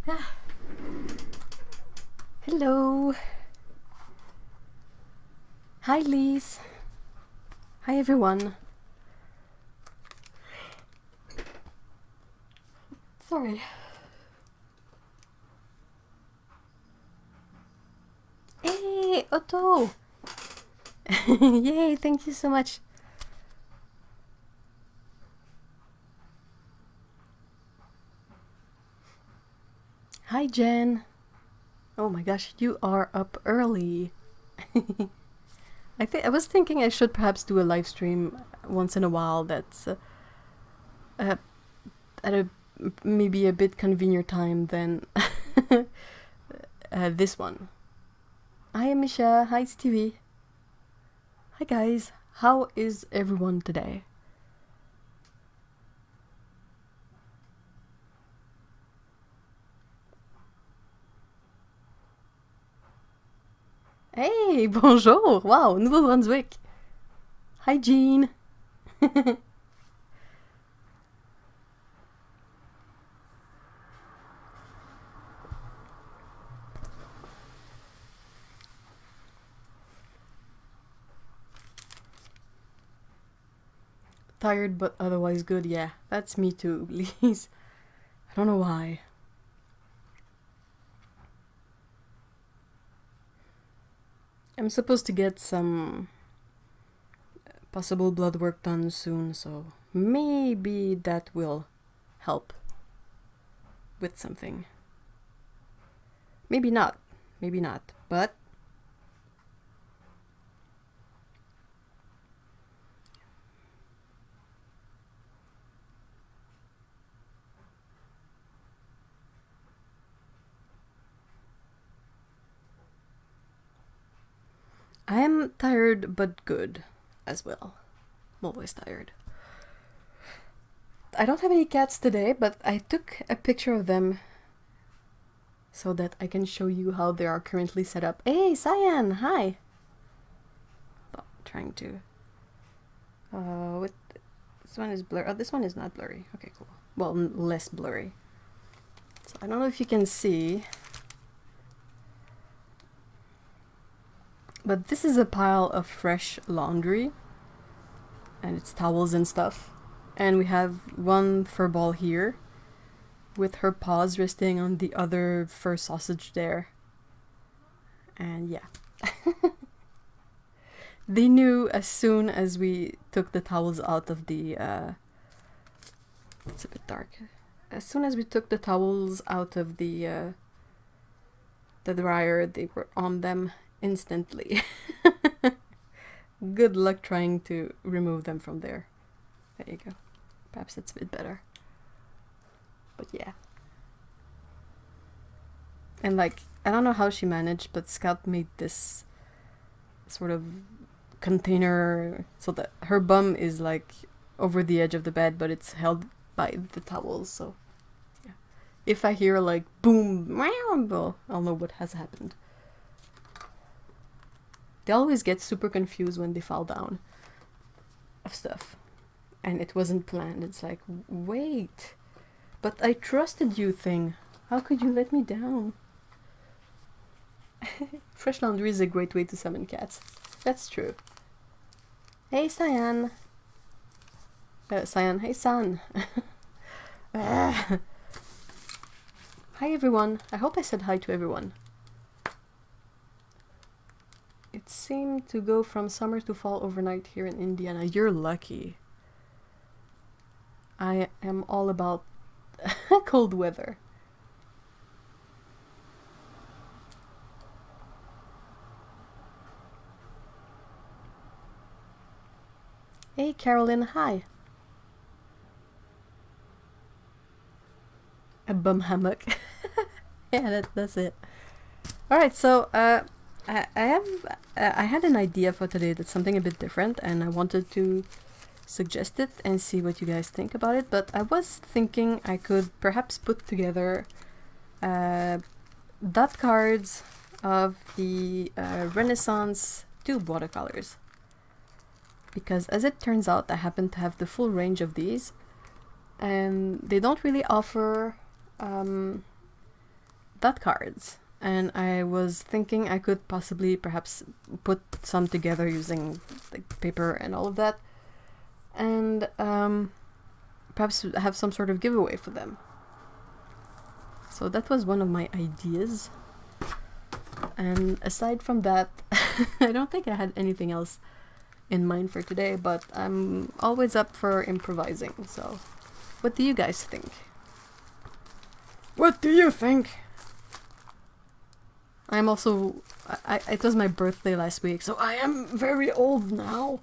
Ah. Hello. Hi, Lise. Hi, everyone. Sorry. Hey, Otto. Yay, thank you so much. Hi, Jen. Oh my gosh, you are up early. I was thinking I should perhaps do a live stream once in a while that's at a maybe a bit convenient time than this one. Hi, Amisha. Hi, Stevie. Hi, guys. How is everyone today? Hey, bonjour. Wow, Nouveau-Brunswick. Hi, Jean. Tired but otherwise good. Yeah, that's me too, please. I don't know why. I'm supposed to get some possible blood work done soon, so maybe that will help with something. Maybe not, but I am tired but good as well. I'm always tired. I don't have any cats today, but I took a picture of them so that I can show you how they are currently set up. Hey, Cyan, hi! Oh, trying to... this one is blurry. Oh, this one is not blurry. Okay, cool. Well, less blurry. So I don't know if you can see, but this is a pile of fresh laundry, and it's towels and stuff. And we have one fur ball here, with her paws resting on the other fur sausage there. And yeah. They knew as soon as we took the towels out of the... it's a bit dark. As soon as we took the towels out of the dryer, they were on them instantly. Good luck trying to remove them from there. There you go. Perhaps that's a bit better. But yeah. And like, I don't know how she managed, but Scout made this sort of container so that her bum is like over the edge of the bed, but it's held by the towels, so yeah. If I hear like boom, I'll know what has happened. They always get super confused when they fall down of stuff. And it wasn't planned. It's like, wait, but I trusted you thing. How could you let me down? Fresh laundry is a great way to summon cats. That's true. Hey, Cyan. Cyan, hey, San. Hi, everyone. I hope I said hi to everyone. It seemed to go from summer to fall overnight here in Indiana. You're lucky. I am all about cold weather. Hey, Carolyn, hi. A bum hammock. Yeah, that's it. Alright, so I had an idea for today that's something a bit different, and I wanted to suggest it and see what you guys think about it. But I was thinking I could perhaps put together dot cards of the Renesans tube watercolors. Because as it turns out, I happen to have the full range of these, and they don't really offer dot cards, and I was thinking I could possibly perhaps put some together using like paper and all of that, and perhaps have some sort of giveaway for them. So that was one of my ideas. And aside from that, I don't think I had anything else in mind for today, but I'm always up for improvising. So what do you guys think? What do you think? I'm also... it was my birthday last week, so I am very old now.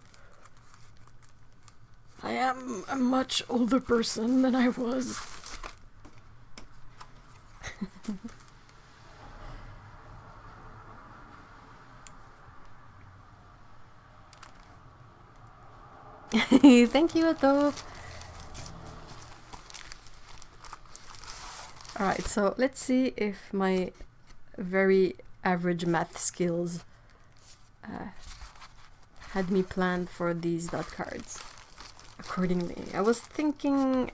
I am a much older person than I was. Thank you, Ato. Alright, so let's see if my very average math skills had me planned for these dot cards accordingly. I was thinking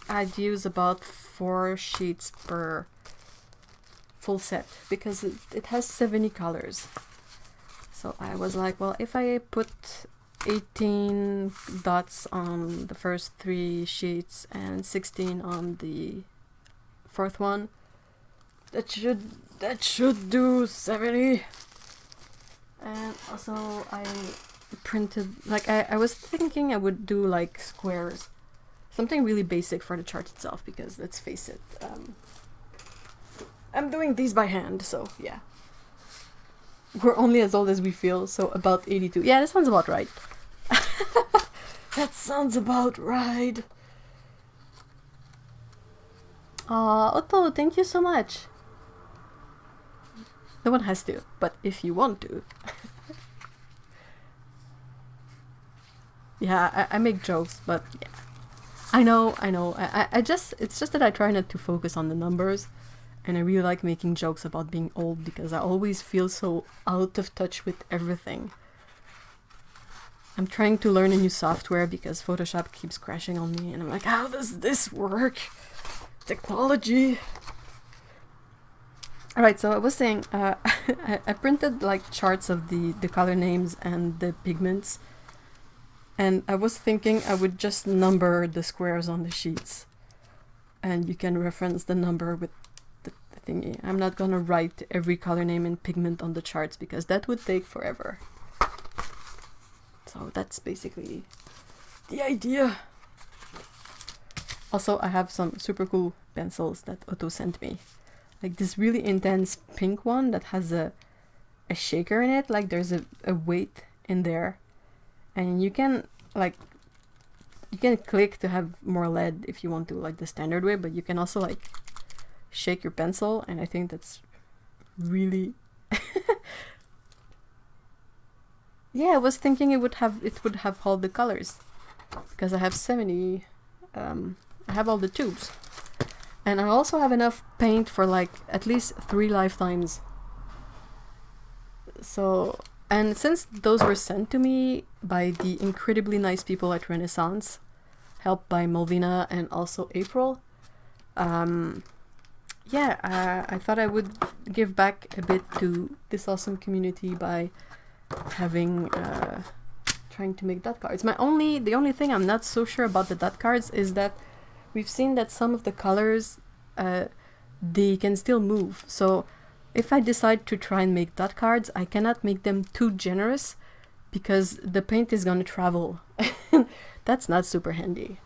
I'd use about 4 sheets per full set because it has 70 colors. So I was like, well, if I put 18 dots on the first 3 sheets and 16 on the 4th one, that should do 70. And also I printed, like I was thinking I would do like squares, something really basic for the chart itself, because let's face it, I'm doing these by hand, so yeah. We're only as old as we feel, so about 82. Yeah, that sounds about right. That sounds about right. Otto, thank you so much. No one has to, but if you want to. Yeah, I make jokes, but yeah. I know. It's just that I try not to focus on the numbers, and I really like making jokes about being old because I always feel so out of touch with everything. I'm trying to learn a new software because Photoshop keeps crashing on me, and I'm like, how does this work? Technology. Alright, so I was saying, I printed like charts of the color names and the pigments, and I was thinking I would just number the squares on the sheets, and you can reference the number with the thingy. I'm not gonna write every color name and pigment on the charts because that would take forever. So that's basically the idea. Also, I have some super cool pencils that Otto sent me. Like this really intense pink one that has a shaker in it. Like there's a weight in there. And you can click to have more lead if you want to, like the standard way, but you can also like shake your pencil, and I think that's really yeah, I was thinking it would have all the colors because I have 70. I have all the tubes, and I also have enough paint for like at least 3 lifetimes. So, and since those were sent to me by the incredibly nice people at Renesans, helped by Malvina and also April, yeah, I thought I would give back a bit to this awesome community by having trying to make dot cards. The only thing I'm not so sure about the dot cards is that we've seen that some of the colors they can still move. So if I decide to try and make dot cards, I cannot make them too generous because the paint is gonna travel. That's not super handy.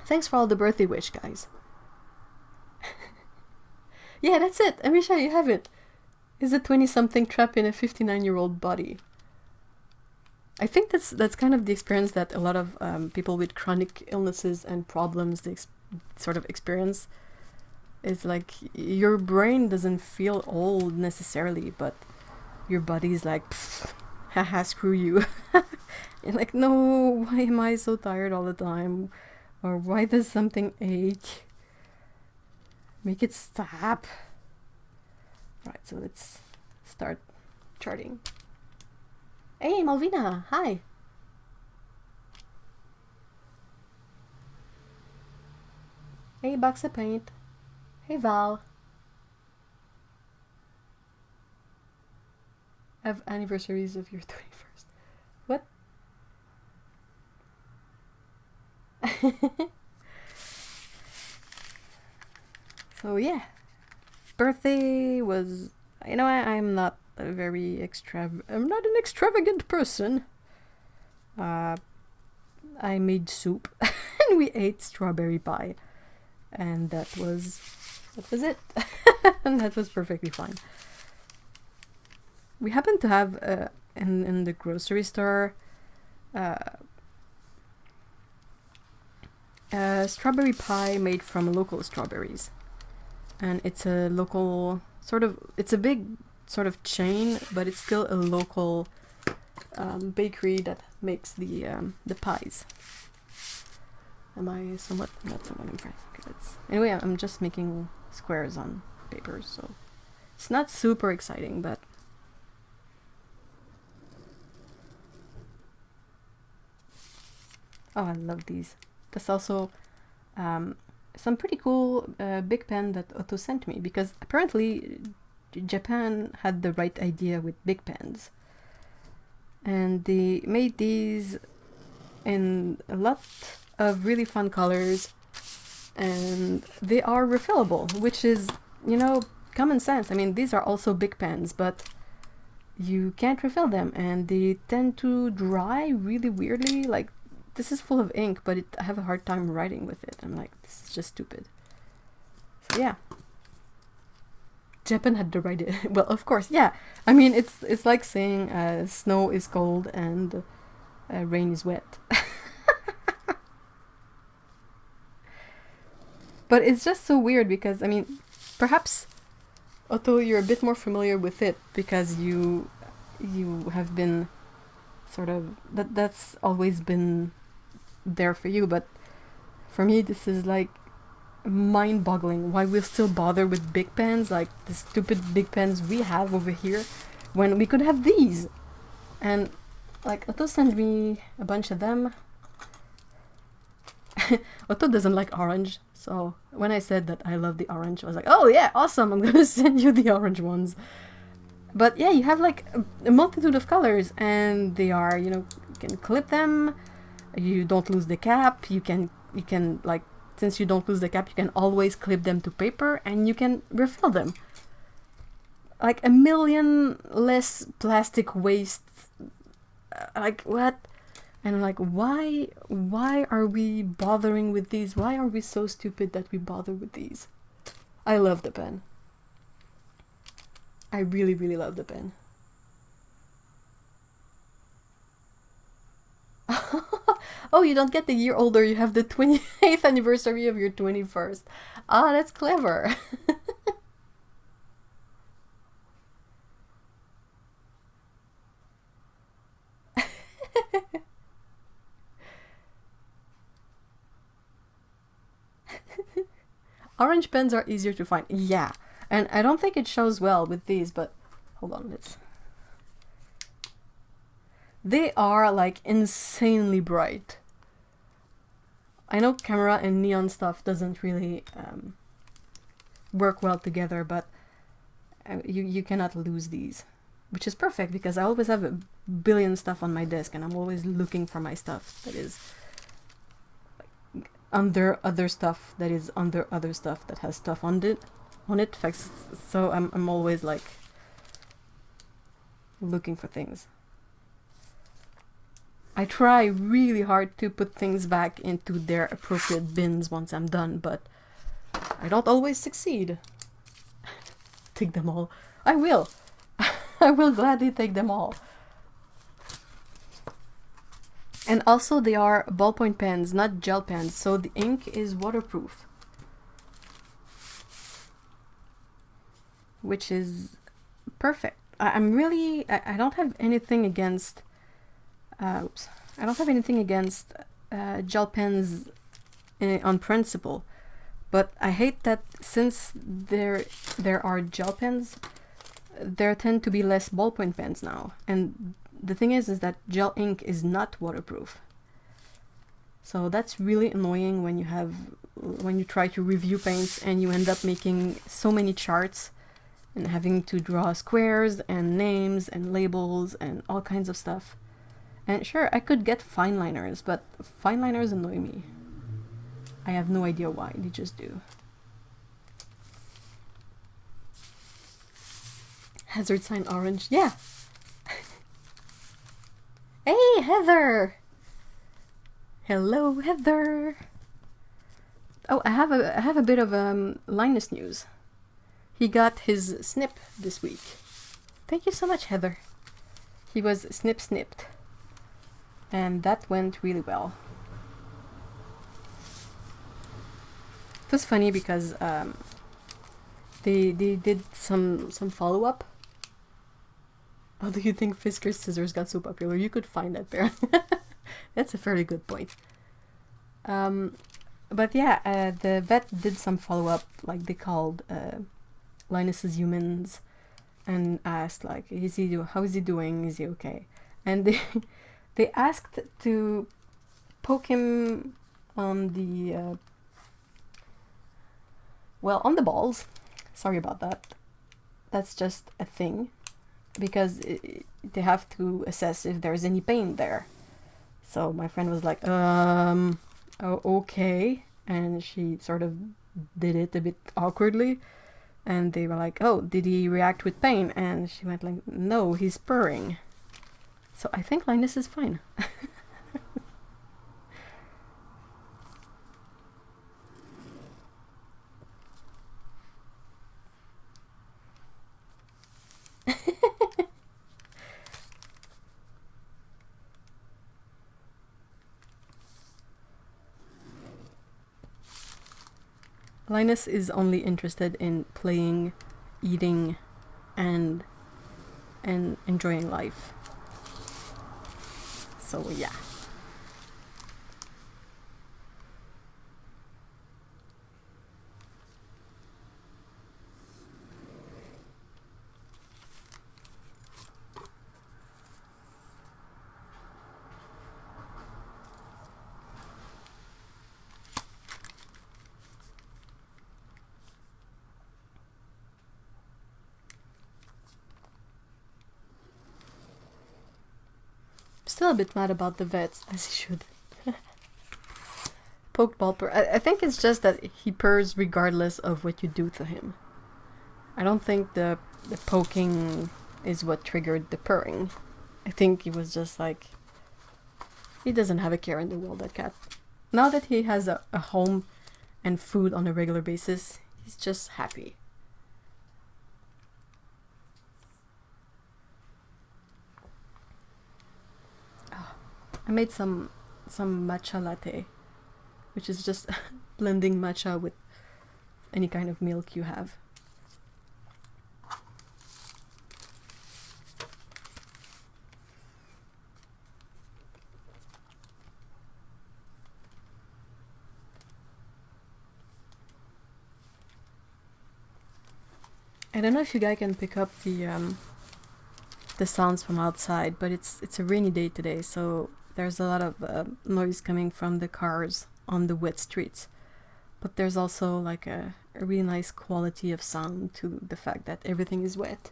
Thanks for all the birthday wish, guys. Yeah, that's it. Amisha, you have it. Is a 20-something trapped in a 59-year-old body. I think that's kind of the experience that a lot of people with chronic illnesses and problems sort of experience. It's like your brain doesn't feel old necessarily, but your body's like, haha, screw you. You're like, no, why am I so tired all the time? Or why does something ache? Make it stop. Right, so let's start charting. Hey, Malvina, hi. Hey, box of paint. Hey Val. Have anniversaries of your 21st. What? So yeah. Birthday was, you know, I'm not a very I'm not an extravagant person. I made soup and we ate strawberry pie, and that was it. And that was perfectly fine. We happened to have in the grocery store strawberry pie made from local strawberries, and it's a local it's a big sort of chain, but it's still a local bakery that makes the pies. Am I somewhat not somewhat impressed? Okay, anyway, I'm just making squares on paper, so it's not super exciting, but oh, I love these. That's also some pretty cool big pen that Otto sent me, because apparently Japan had the right idea with big pens, and they made these in a lot of really fun colors, and they are refillable, which is, you know, common sense. I mean, these are also big pens, but you can't refill them, and they tend to dry really weirdly. Like, this is full of ink, but I have a hard time writing with it. I'm like, this is just stupid. So yeah, Japan had the right idea. Well, of course, yeah. I mean, it's like saying snow is cold and rain is wet. But it's just so weird because, I mean, perhaps, Otto, you're a bit more familiar with it because you have been sort of, that's always been there for you, but for me this is like mind-boggling why we still bother with big pens, like the stupid big pens we have over here, when we could have these. And like, Otto sent me a bunch of them. Otto doesn't like orange, so when I said that I love the orange, I was like, oh yeah, awesome, I'm gonna send you the orange ones. But yeah, you have like a multitude of colors, and they are, you know, you can clip them, you don't lose the cap, you can like, since you don't lose the cap, you can always clip them to paper, and you can refill them. Like a million less plastic waste. Like, what? And I'm like, why are we bothering with these? Why are we so stupid that we bother with these? I love the pen. I really, really love the pen. Oh, you don't get the year older, you have the 28th anniversary of your 21st. Ah, that's clever. Orange pens are easier to find. Yeah, and I don't think it shows well with these, but hold on, they are like insanely bright. I know camera and neon stuff doesn't really work well together, but you cannot lose these, which is perfect because I always have a billion stuff on my desk, and I'm always looking for my stuff that is under other stuff that is under other stuff that has stuff on it. So I'm always like looking for things. I try really hard to put things back into their appropriate bins once I'm done, but I don't always succeed. Take them all. I will. I will gladly take them all. And also, they are ballpoint pens, not gel pens, so the ink is waterproof. Which is perfect. I don't have anything against... I don't have anything against gel pens on principle, but I hate that since there are gel pens, there tend to be less ballpoint pens now, and the thing is that gel ink is not waterproof. So that's really annoying when you try to review paints and you end up making so many charts and having to draw squares and names and labels and all kinds of stuff. And sure, I could get fine liners, but fine liners annoy me. I have no idea why, they just do. Hazard sign orange, yeah. Hey, Heather! Hello, Heather! Oh, I have a bit of Linus news. He got his snip this week. Thank you so much, Heather. He was snipped. And that went really well. It was funny because they did some follow-up. How do you think Fisker's scissors got so popular? You could find that there. That's a fairly good point. But yeah, the vet did some follow-up, like they called Linus's humans and asked like, how is he doing? Is he okay? And they asked to poke him on the on the balls. Sorry about that. That's just a thing, because they have to assess if there's any pain there. So my friend was like, oh, okay, and she sort of did it a bit awkwardly, and they were like, oh, did he react with pain? And she went like, no, he's purring. So I think Linus is fine. Linus is only interested in playing, eating, and enjoying life. So yeah. Still a bit mad about the vets, as he should. Pokeball purr. I think it's just that he purrs regardless of what you do to him. I don't think the poking is what triggered the purring. I think he was just like, he doesn't have a care in the world, that cat. Now that he has a home and food on a regular basis, he's just happy. I made some matcha latte, which is just blending matcha with any kind of milk you have. I don't know if you guys can pick up the sounds from outside, but it's a rainy day today, so there's a lot of noise coming from the cars on the wet streets. But there's also like a really nice quality of sound to the fact that everything is wet.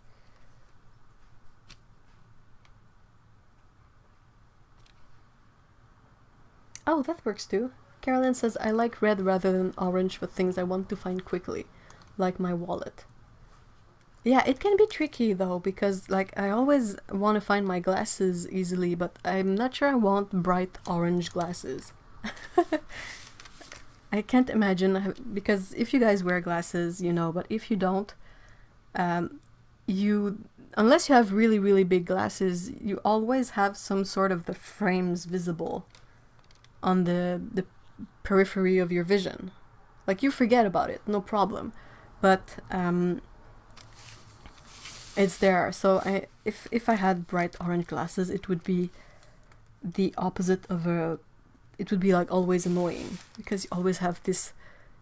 Oh, that works too. Carolyn says, I like red rather than orange for things I want to find quickly, like my wallet. Yeah, it can be tricky though, because like I always want to find my glasses easily, but I'm not sure I want bright orange glasses. I can't imagine, because if you guys wear glasses, you know, but if you don't, unless you have really, really big glasses, you always have some sort of the frames visible on the periphery of your vision. Like, you forget about it, no problem. But it's there. So if I had bright orange glasses, it would be the opposite of it would be like always annoying, because you always have this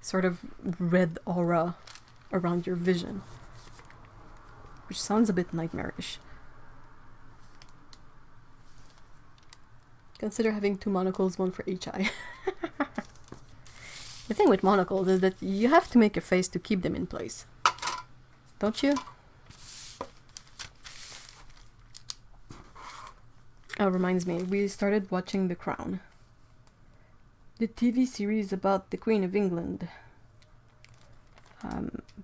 sort of red aura around your vision, which sounds a bit nightmarish. Consider having 2 monocles, 1 for each eye. The thing with monocles is that you have to make a face to keep them in place. Don't you? Oh, reminds me, we started watching The Crown. The TV series about the Queen of England.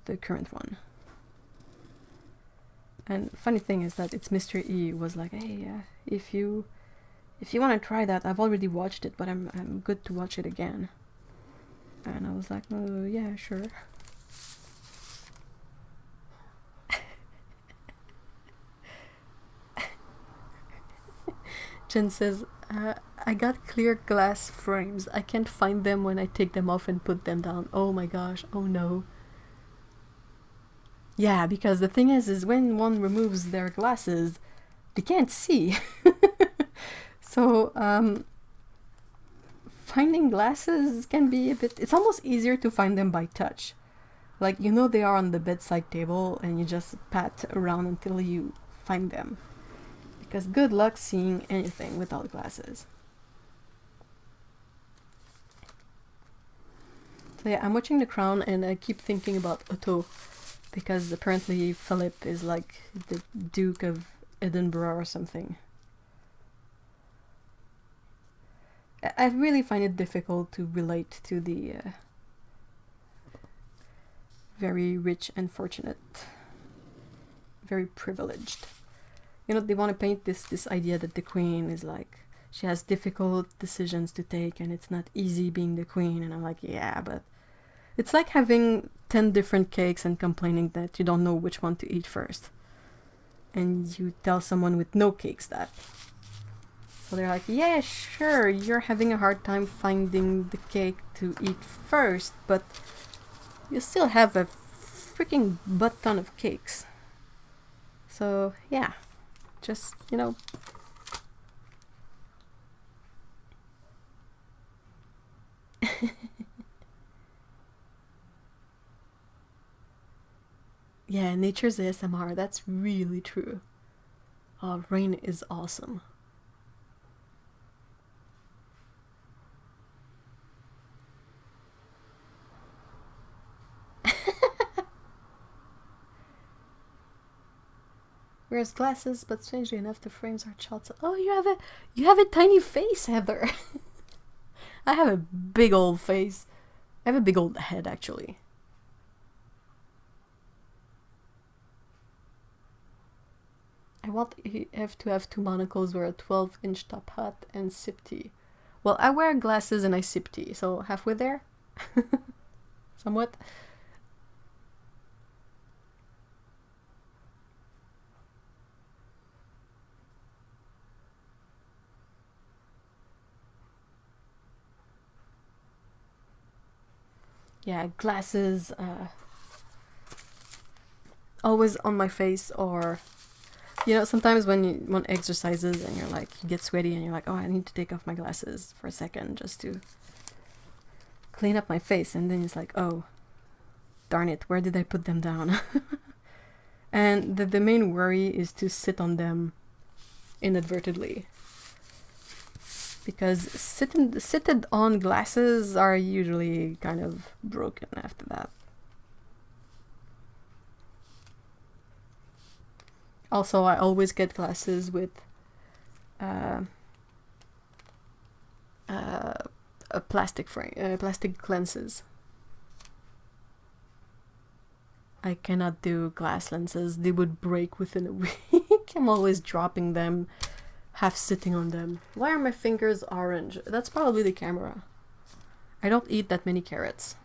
The current one. And funny thing is that it's Mr. E was like, hey, if you want to try that, I've already watched it, but I'm good to watch it again. And I was like, oh, yeah, sure. Jen says, I got clear glass frames. I can't find them when I take them off and put them down. Oh my gosh, oh no. Yeah, because the thing is when one removes their glasses, they can't see. So, finding glasses can be a bit... It's almost easier to find them by touch. Like, you know they are on the bedside table and you just pat around until you find them. Because good luck seeing anything without glasses. So yeah, I'm watching The Crown and I keep thinking about Otto. Because apparently Philip is like the Duke of Edinburgh or something. I really find it difficult to relate to the very rich and fortunate, very privileged. You know, they want to paint this idea that the queen is like, she has difficult decisions to take and it's not easy being the queen. And I'm like, yeah, but it's like having 10 different cakes and complaining that you don't know which one to eat first. And you tell someone with no cakes that. So they're like, yeah, sure, you're having a hard time finding the cake to eat first, but you still have a freaking butt ton of cakes. So, yeah, just, you know. Yeah, nature's ASMR, that's really true. Rain is awesome. Wears glasses, but strangely enough, the frames are shots. Oh, you have a tiny face, Heather. I have a big old face. I have a big old head, actually. I want have to have 2 monocles, wear a 12-inch top hat, and sip tea. Well, I wear glasses and I sip tea, so halfway there. Somewhat. Yeah, glasses, always on my face, or, you know, sometimes when one exercises and you're like, you get sweaty and you're like, oh, I need to take off my glasses for a second just to clean up my face, and then it's like, oh, darn it, where did I put them down? And the main worry is to sit on them inadvertently. Because seated on glasses are usually kind of broken after that. Also, I always get glasses with a plastic frame, plastic lenses. I cannot do glass lenses; they would break within a week. I'm always dropping them. Half sitting on them. Why are my fingers orange? That's probably the camera. I don't eat that many carrots.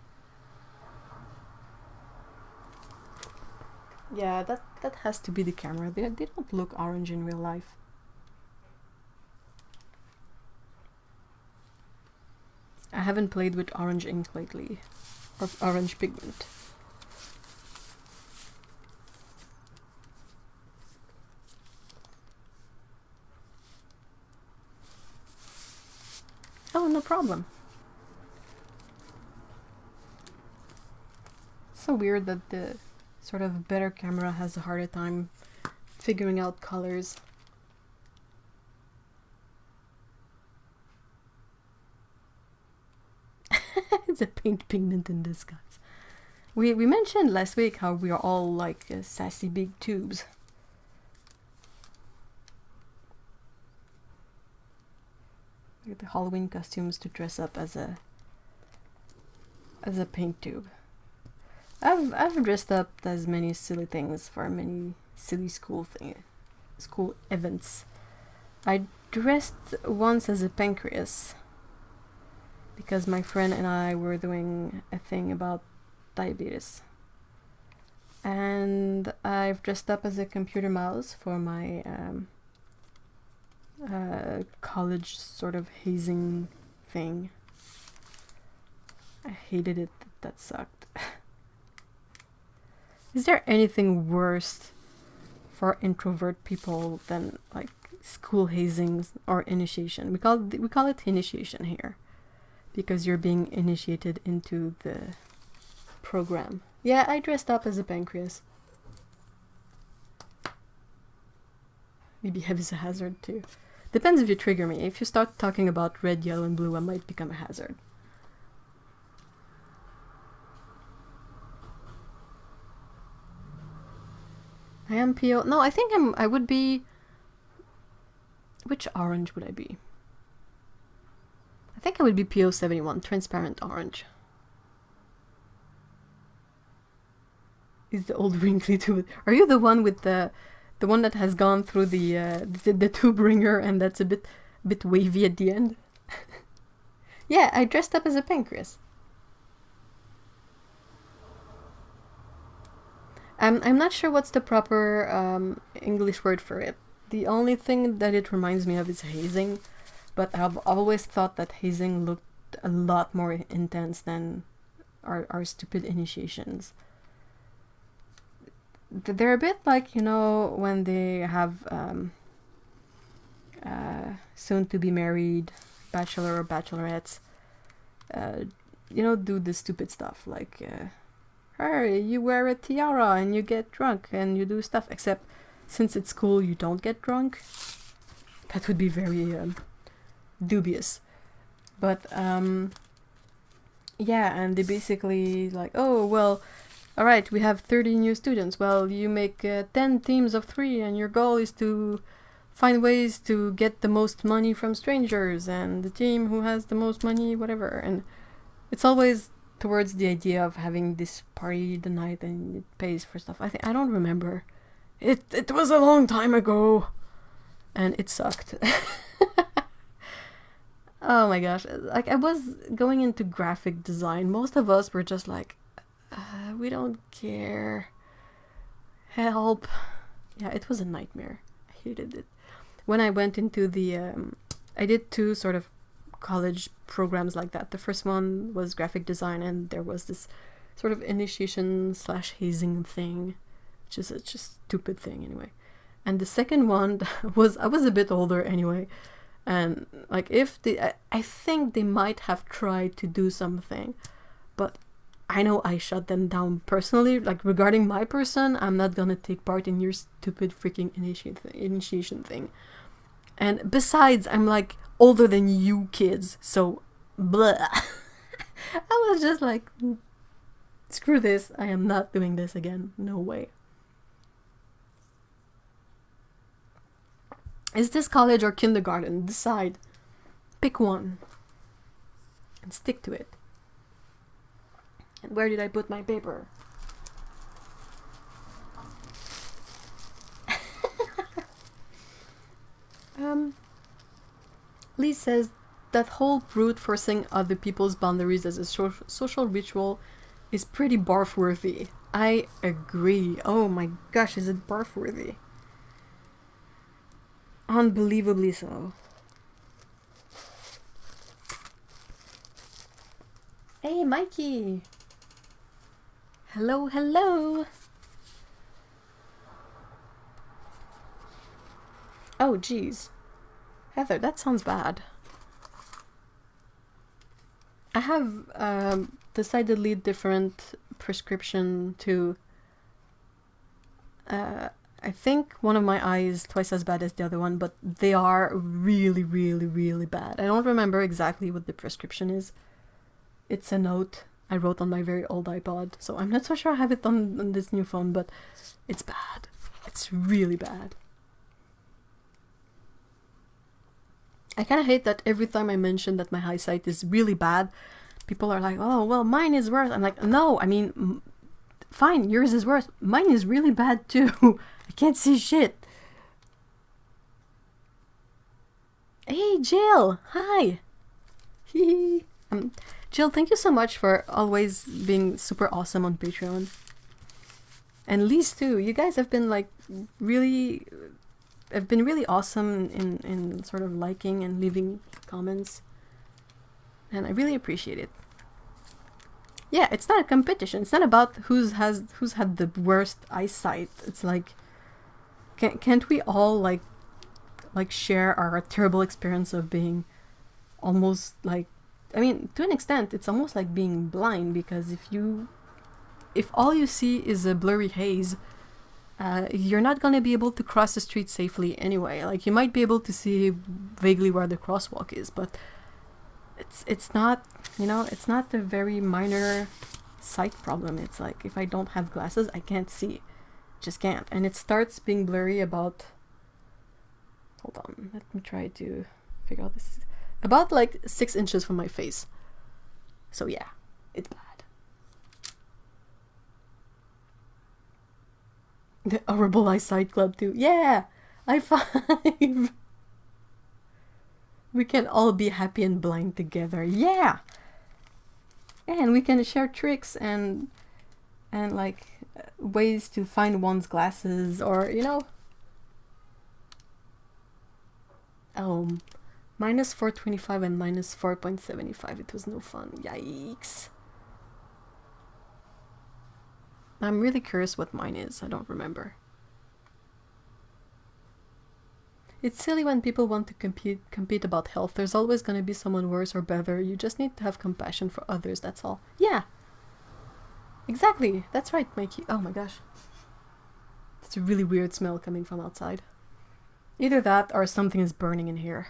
Yeah, that has to be the camera. They don't look orange in real life. I haven't played with orange ink lately. Or orange pigment. Oh, no problem. It's so weird that the sort of better camera has a harder time figuring out colors. paint pigment in disguise. We mentioned last week how we are all like sassy big tubes. The Halloween costumes to dress up as a paint tube. I've dressed up as many silly things for many silly school events. I dressed once as a pancreas because my friend and I were doing a thing about diabetes. And I've dressed up as a computer mouse for my college sort of hazing thing. I hated it. That sucked. Is there anything worse for introvert people than like school hazings or initiation? We call it initiation here because you're being initiated into the program. Yeah, I dressed up as a pancreas. Maybe heavy is a hazard too. Depends if you trigger me. If you start talking about red, yellow, and blue, I might become a hazard. I am PO. No, I think I would be. Which orange would I be? I think I would be PO 71, transparent orange. Is the old wrinkly tube? Are you the one with the one that has gone through the tube ringer and that's a bit wavy at the end? Yeah, I dressed up as a pancreas. I'm not sure what's the proper English word for it. The only thing that it reminds me of is hazing, but I've always thought that hazing looked a lot more intense than our stupid initiations. They're a bit like, you know, when they have soon to be married bachelor or bachelorettes, you know, do the stupid stuff like, hey, you wear a tiara and you get drunk and you do stuff, except since it's school you don't get drunk. That would be very dubious. But yeah, and they basically like, oh, well, all right, we have 30 new students. Well, you make 10 teams of 3 and your goal is to find ways to get the most money from strangers and the team who has the most money, whatever. And it's always towards the idea of having this party the night and it pays for stuff. I don't remember. It was a long time ago and it sucked. Oh my gosh. Like, I was going into graphic design. Most of us were just like, we don't care. Help. Yeah, it was a nightmare. I hated it. When I went into the... I did 2 sort of college programs like that. The first one was graphic design, and there was this sort of initiation / hazing thing, which is a just stupid thing anyway. And the second one was... I was a bit older anyway. And like, if I think they might have tried to do something, but I know I shut them down personally. Like, regarding my person, I'm not gonna take part in your stupid freaking initiation thing. And besides, I'm like older than you kids, so blah. I was just like, screw this, I am not doing this again. No way. Is this college or kindergarten? Decide. Pick one. And stick to it. And where did I put my paper? Lee says that whole brute forcing other people's boundaries as a social ritual is pretty barf-worthy. I agree. Oh my gosh, is it barf-worthy? Unbelievably so. Hey, Mikey! Hello, hello! Oh, geez. Heather, that sounds bad. I have decidedly different prescription to... I think one of my eyes is twice as bad as the other one, but they are really, really, really bad. I don't remember exactly what the prescription is. It's a note I wrote on my very old iPod. So I'm not so sure I have it on this new phone, but it's bad. It's really bad. I kind of hate that every time I mention that my eyesight is really bad, people are like, oh, well, mine is worse. I'm like, no, I mean, fine, yours is worse. Mine is really bad too. I can't see shit. Hey, Jill. Hi. Jill, thank you so much for always being super awesome on Patreon. And Lise too. You guys have been like really awesome in sort of liking and leaving comments. And I really appreciate it. Yeah, it's not a competition. It's not about who's had the worst eyesight. It's like, can't we all like share our terrible experience of being almost like, I mean, to an extent, it's almost like being blind, because if all you see is a blurry haze, you're not gonna be able to cross the street safely anyway. Like, you might be able to see vaguely where the crosswalk is, but it's not, you know, it's not a very minor sight problem. It's like, if I don't have glasses, I can't see. Just can't. And it starts being blurry about, hold on, let me try to figure out this, about like 6 inches from my face. So yeah, it's bad. The Horrible Eyesight Club too. Yeah, high five. We can all be happy and blind together. Yeah. And we can share tricks and like ways to find one's glasses, or, you know. Oh, minus 425 and minus 4.75. It was no fun. Yikes. I'm really curious what mine is. I don't remember. It's silly when people want to compete about health. There's always going to be someone worse or better. You just need to have compassion for others, that's all. Yeah. Exactly. That's right, Mikey. Oh my gosh. It's a really weird smell coming from outside. Either that or something is burning in here.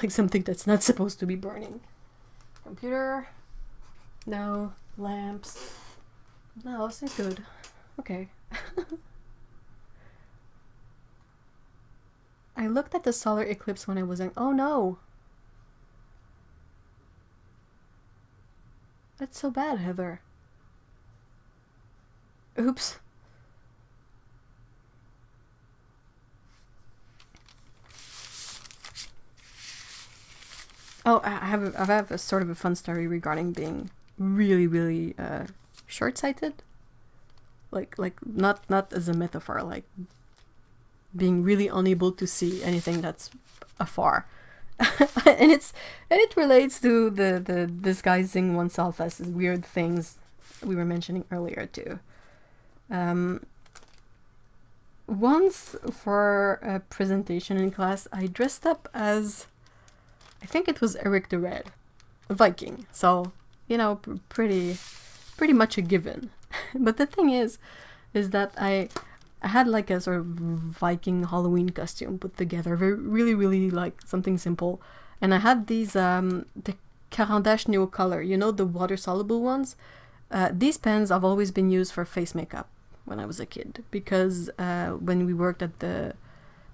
Like something that's not supposed to be burning. Computer. No. Lamps. No, this is good. Okay. I looked at the solar eclipse when I was young. Oh no! That's so bad, Heather. Oops. Oh, I have a sort of a fun story regarding being really short-sighted. Like not as a metaphor, like being really unable to see anything that's afar. and it relates to the disguising oneself as weird things we were mentioning earlier too. Once for a presentation in class, I dressed up as, I think it was Eric the Red, a Viking. So, you know, pretty much a given. But the thing is that I had like a sort of Viking Halloween costume put together, really like something simple. And I had these the Caturday Neo Color, you know, the water soluble ones. These pens have always been used for face makeup when I was a kid, because when we worked at the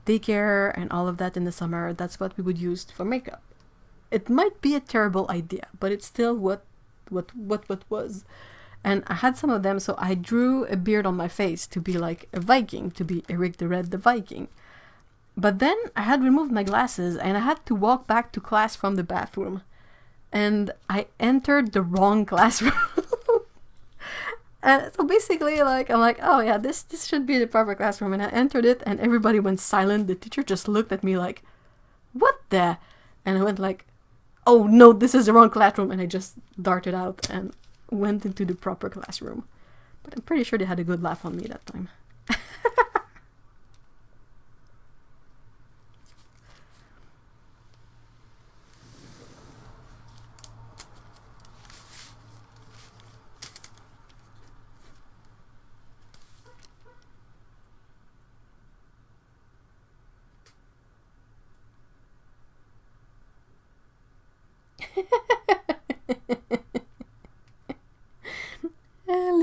daycare and all of that in the summer, that's what we would use for makeup. It might be a terrible idea, but it's still what was. And I had some of them, so I drew a beard on my face to be like a Viking, to be Eric the Red the Viking. But then I had removed my glasses and I had to walk back to class from the bathroom. And I entered the wrong classroom. And so basically, like, I'm like, oh yeah, this should be the proper classroom. And I entered it and everybody went silent. The teacher just looked at me like, what the? And I went like, oh no, this is the wrong classroom. And I just darted out and went into the proper classroom. But I'm pretty sure they had a good laugh on me that time.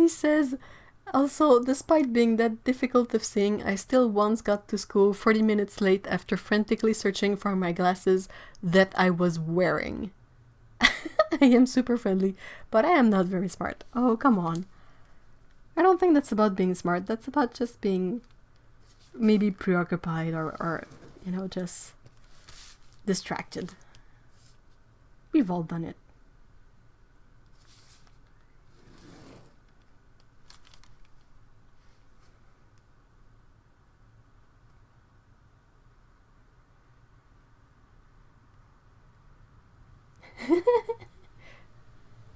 Annie says, also, despite being that difficult of seeing, I still once got to school 40 minutes late after frantically searching for my glasses that I was wearing. I am super friendly, but I am not very smart. Oh, come on. I don't think that's about being smart. That's about just being maybe preoccupied or you know, just distracted. We've all done it.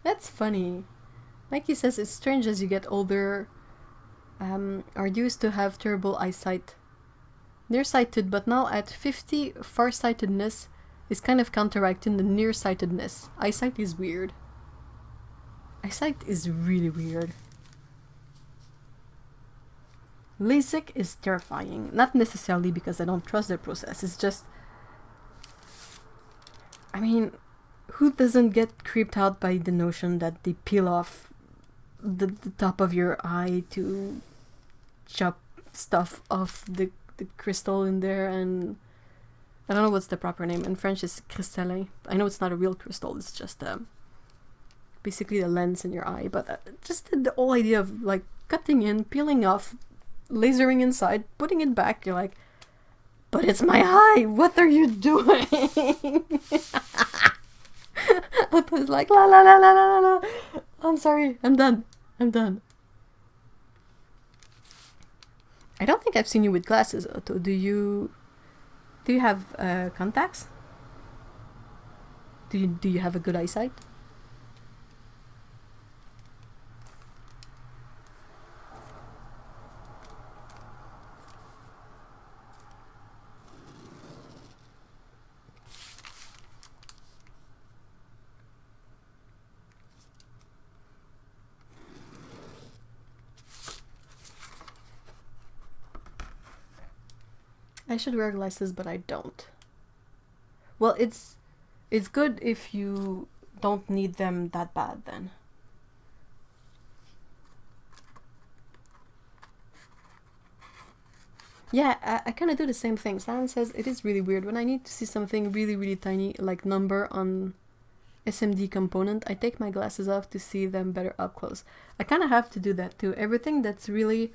That's funny. Mikey says it's strange as you get older, are used to have terrible eyesight. Nearsighted, but now at 50, farsightedness is kind of counteracting the nearsightedness. Eyesight is weird. Eyesight is really weird. LASIK is terrifying. Not necessarily because I don't trust the process. It's just... I mean, who doesn't get creeped out by the notion that they peel off the top of your eye to chop stuff off the crystal in there? And I don't know what's the proper name. In French it's cristallin. I know it's not a real crystal. It's just basically the lens in your eye. But just the whole idea of like cutting in, peeling off, lasering inside, putting it back. You're like, but it's my eye. What are you doing? I was like, la la la la la la. I'm sorry. I'm done. I don't think I've seen you with glasses, Otto. Do you have contacts? Do you have a good eyesight? I should wear glasses, but I don't. Well, it's good if you don't need them that bad then. Yeah, I kind of do the same thing. Stan says it is really weird. When I need to see something really, really tiny, like number on SMD component, I take my glasses off to see them better up close. I kind of have to do that too. Everything that's really...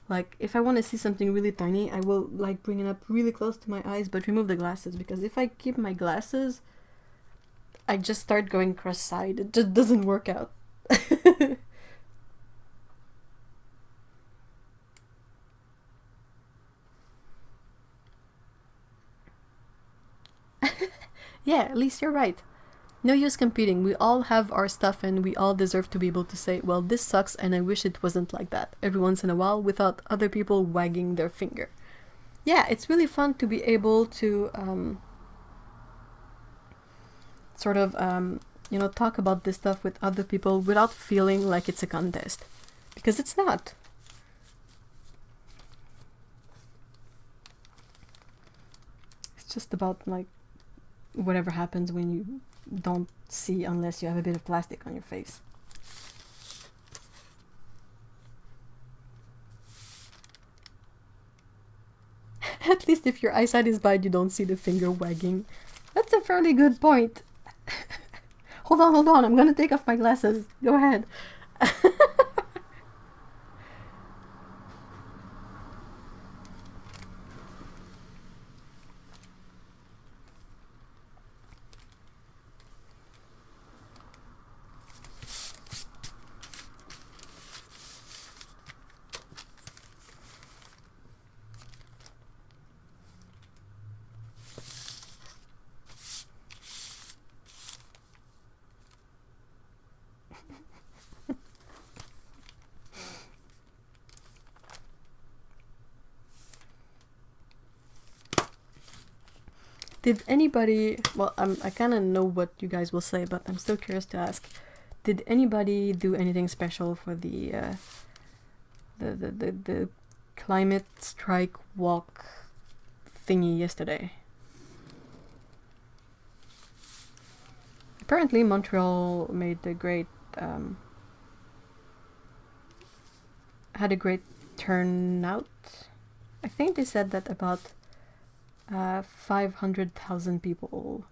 Like, if I want to see something really tiny, I will, like, bring it up really close to my eyes, but remove the glasses. Because if I keep my glasses, I just start going cross-eyed. It just doesn't work out. Yeah, at least you're right. No use competing. We all have our stuff and we all deserve to be able to say, well, this sucks and I wish it wasn't like that, every once in a while, without other people wagging their finger. Yeah, it's really fun to be able to sort of, you know, talk about this stuff with other people without feeling like it's a contest. Because it's not. It's just about, like, whatever happens when you don't see unless you have a bit of plastic on your face. At least if your eyesight is bad, you don't see the finger wagging. That's a fairly good point. Hold on, I'm gonna take off my glasses. Go ahead. Did anybody, well, I kind of know what you guys will say, but I'm still curious to ask. Did anybody do anything special for the climate strike walk thingy yesterday? Apparently Montreal made a great had a great turnout. I think they said that about 500,000 people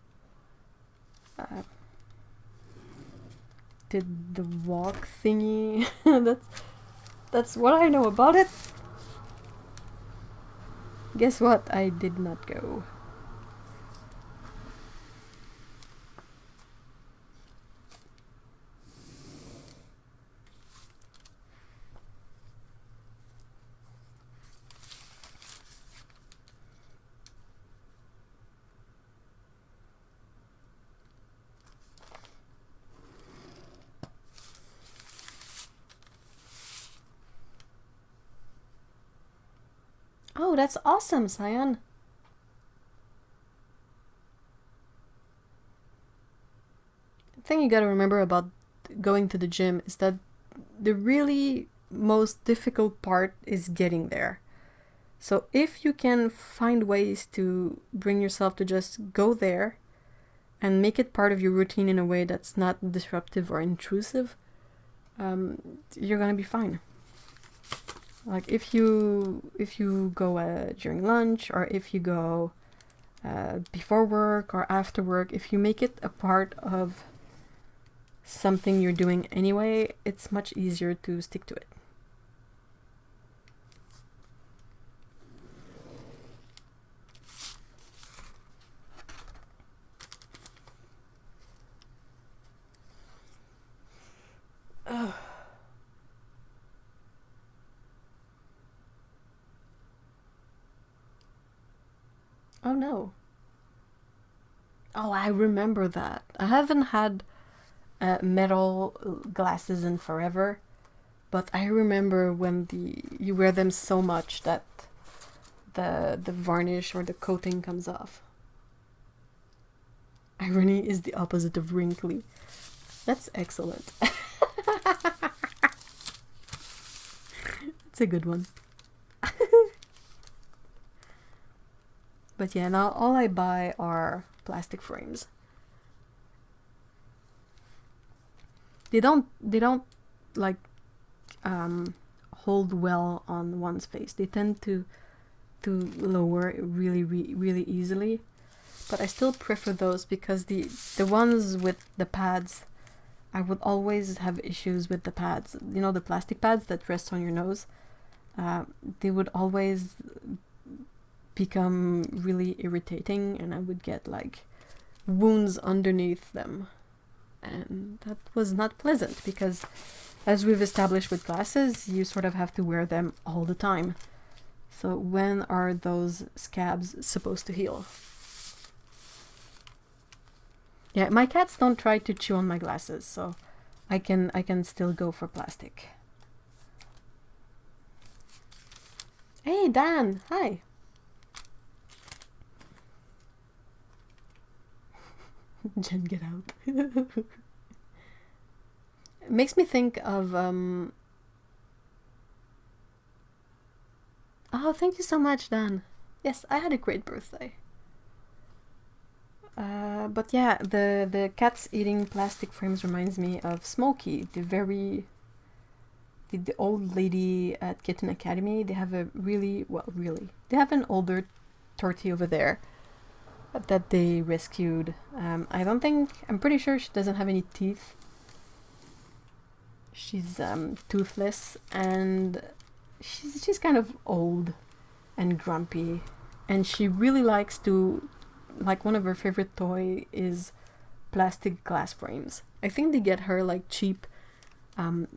did the walk thingy. That's what I know about it. Guess what? I did not go. Oh, that's awesome, Cyan. The thing you gotta remember about going to the gym is that the really most difficult part is getting there. So if you can find ways to bring yourself to just go there and make it part of your routine in a way that's not disruptive or intrusive, you're gonna be fine. Like if you go during lunch, or if you go before work or after work, if you make it a part of something you're doing anyway, it's much easier to stick to it. Oh no. Oh, I remember that. I haven't had metal glasses in forever, but I remember when you wear them so much that the varnish or the coating comes off. Irony is the opposite of wrinkly. That's excellent. It's a good one. But yeah, now all I buy are plastic frames. They don't like hold well on one's face. They tend to lower really easily. But I still prefer those because the ones with the pads, I would always have issues with the pads. You know, the plastic pads that rest on your nose. They would always become really irritating, and I would get like wounds underneath them, and that was not pleasant because, as we've established with glasses, you sort of have to wear them all the time. So when are those scabs supposed to heal? Yeah, my cats don't try to chew on my glasses, so I can still go for plastic. Hey Dan, hi. Jen, get out. It makes me think of oh, thank you so much, Dan. Yes, I had a great birthday. But yeah, the cats eating plastic frames reminds me of Smokey, the old lady at Kitten Academy. They have a they have an older tortie over there that they rescued. I'm pretty sure she doesn't have any teeth. She's toothless, and she's kind of old and grumpy, and she really likes to, like, one of her favorite toy is plastic glass frames. I think they get her like cheap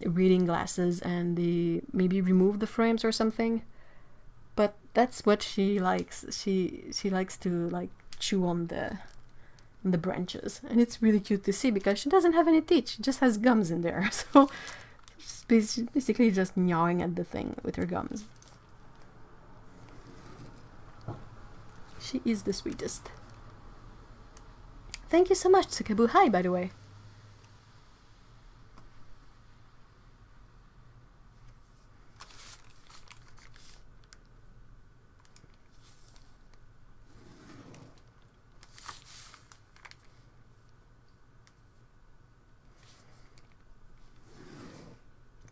reading glasses, and they maybe remove the frames or something, but that's what she likes. She likes to like chew on the branches, and it's really cute to see because she doesn't have any teeth. She just has gums in there, so she's basically just gnawing at the thing with her gums. She is the sweetest. Thank you so much, Tsukabu. Hi, by the way.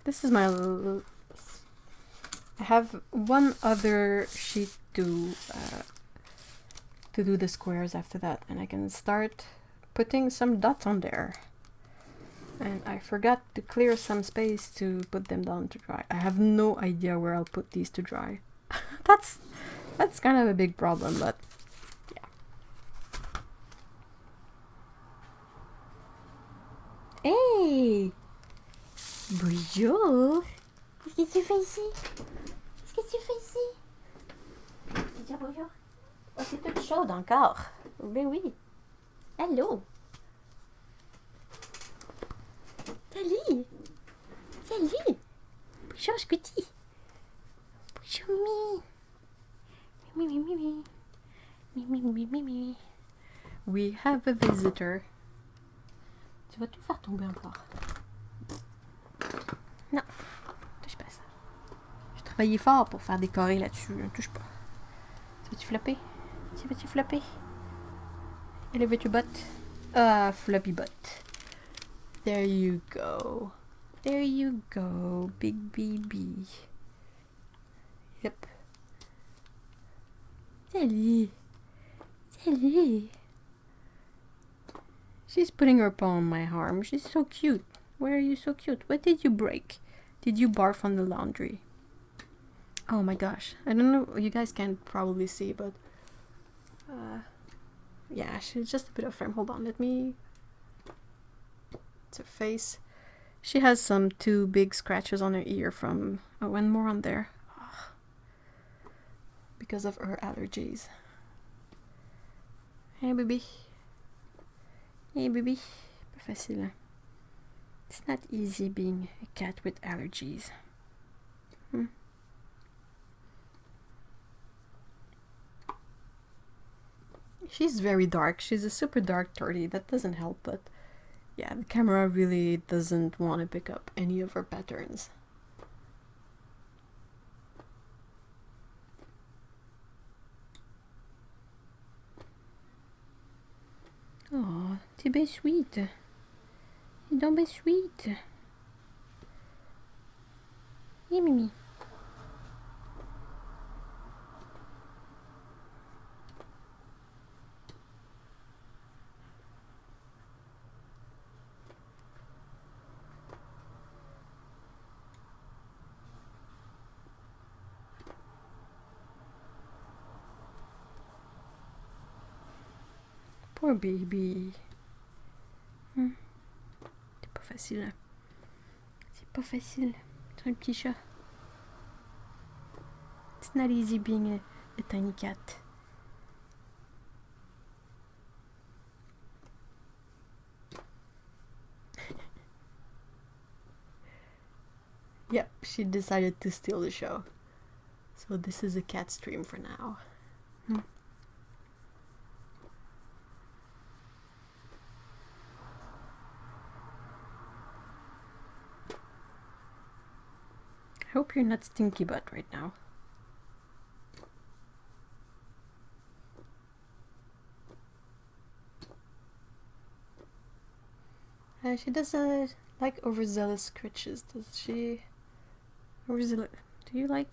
This is my I have one other sheet to do the squares after that, and I can start putting some dots on there. And I forgot to clear some space to put them down to dry. I have no idea where I'll put these to dry. That's kind of a big problem, but yeah. Hey! Bonjour! Qu'est-ce que tu fais ici? Qu'est-ce que tu fais ici? Dis bonjour. Oh, c'est toute chaude encore. Mais oui. Allô? Salut! Salut! Bonjour, Scooty! Bonjour, mi! Mi. We have a visitor. Tu vas tout faire tomber encore. Non, touche pas ça. J'ai travaillé fort pour faire des carrés là-dessus. Ne touche pas. Vas-tu flapper? Vas-tu flapper? Elevate your butt. Ah, floppy butt. There you go. There you go, big baby. Yep. Salut. Salut. She's putting her paw on my arm. She's so cute. Why are you so cute? What did you break? Did you barf on the laundry? Oh my gosh. I don't know. You guys can't probably see, but yeah, she's just a bit of frame. Hold on. Let me... It's her face. She has some 2 big scratches on her ear from... Oh, and more on there. Oh, because of her allergies. Hey, baby. Hey, baby. Pas facile, hein? It's not easy being a cat with allergies. She's very dark. She's a super dark 30. That doesn't help, but yeah, the camera really doesn't want to pick up any of her patterns. Oh, t'es bien sweet. T'es donc bien sweet. Hey, Mimi. Poor baby. C'est pas facile. C'est pas facile. C'est un petit chat. It's not easy being a tiny cat. Yep, she decided to steal the show. So this is a cat stream for now. I hope you're not stinky butt right now. She doesn't like overzealous scratches, does she? Overzealous. Do you like?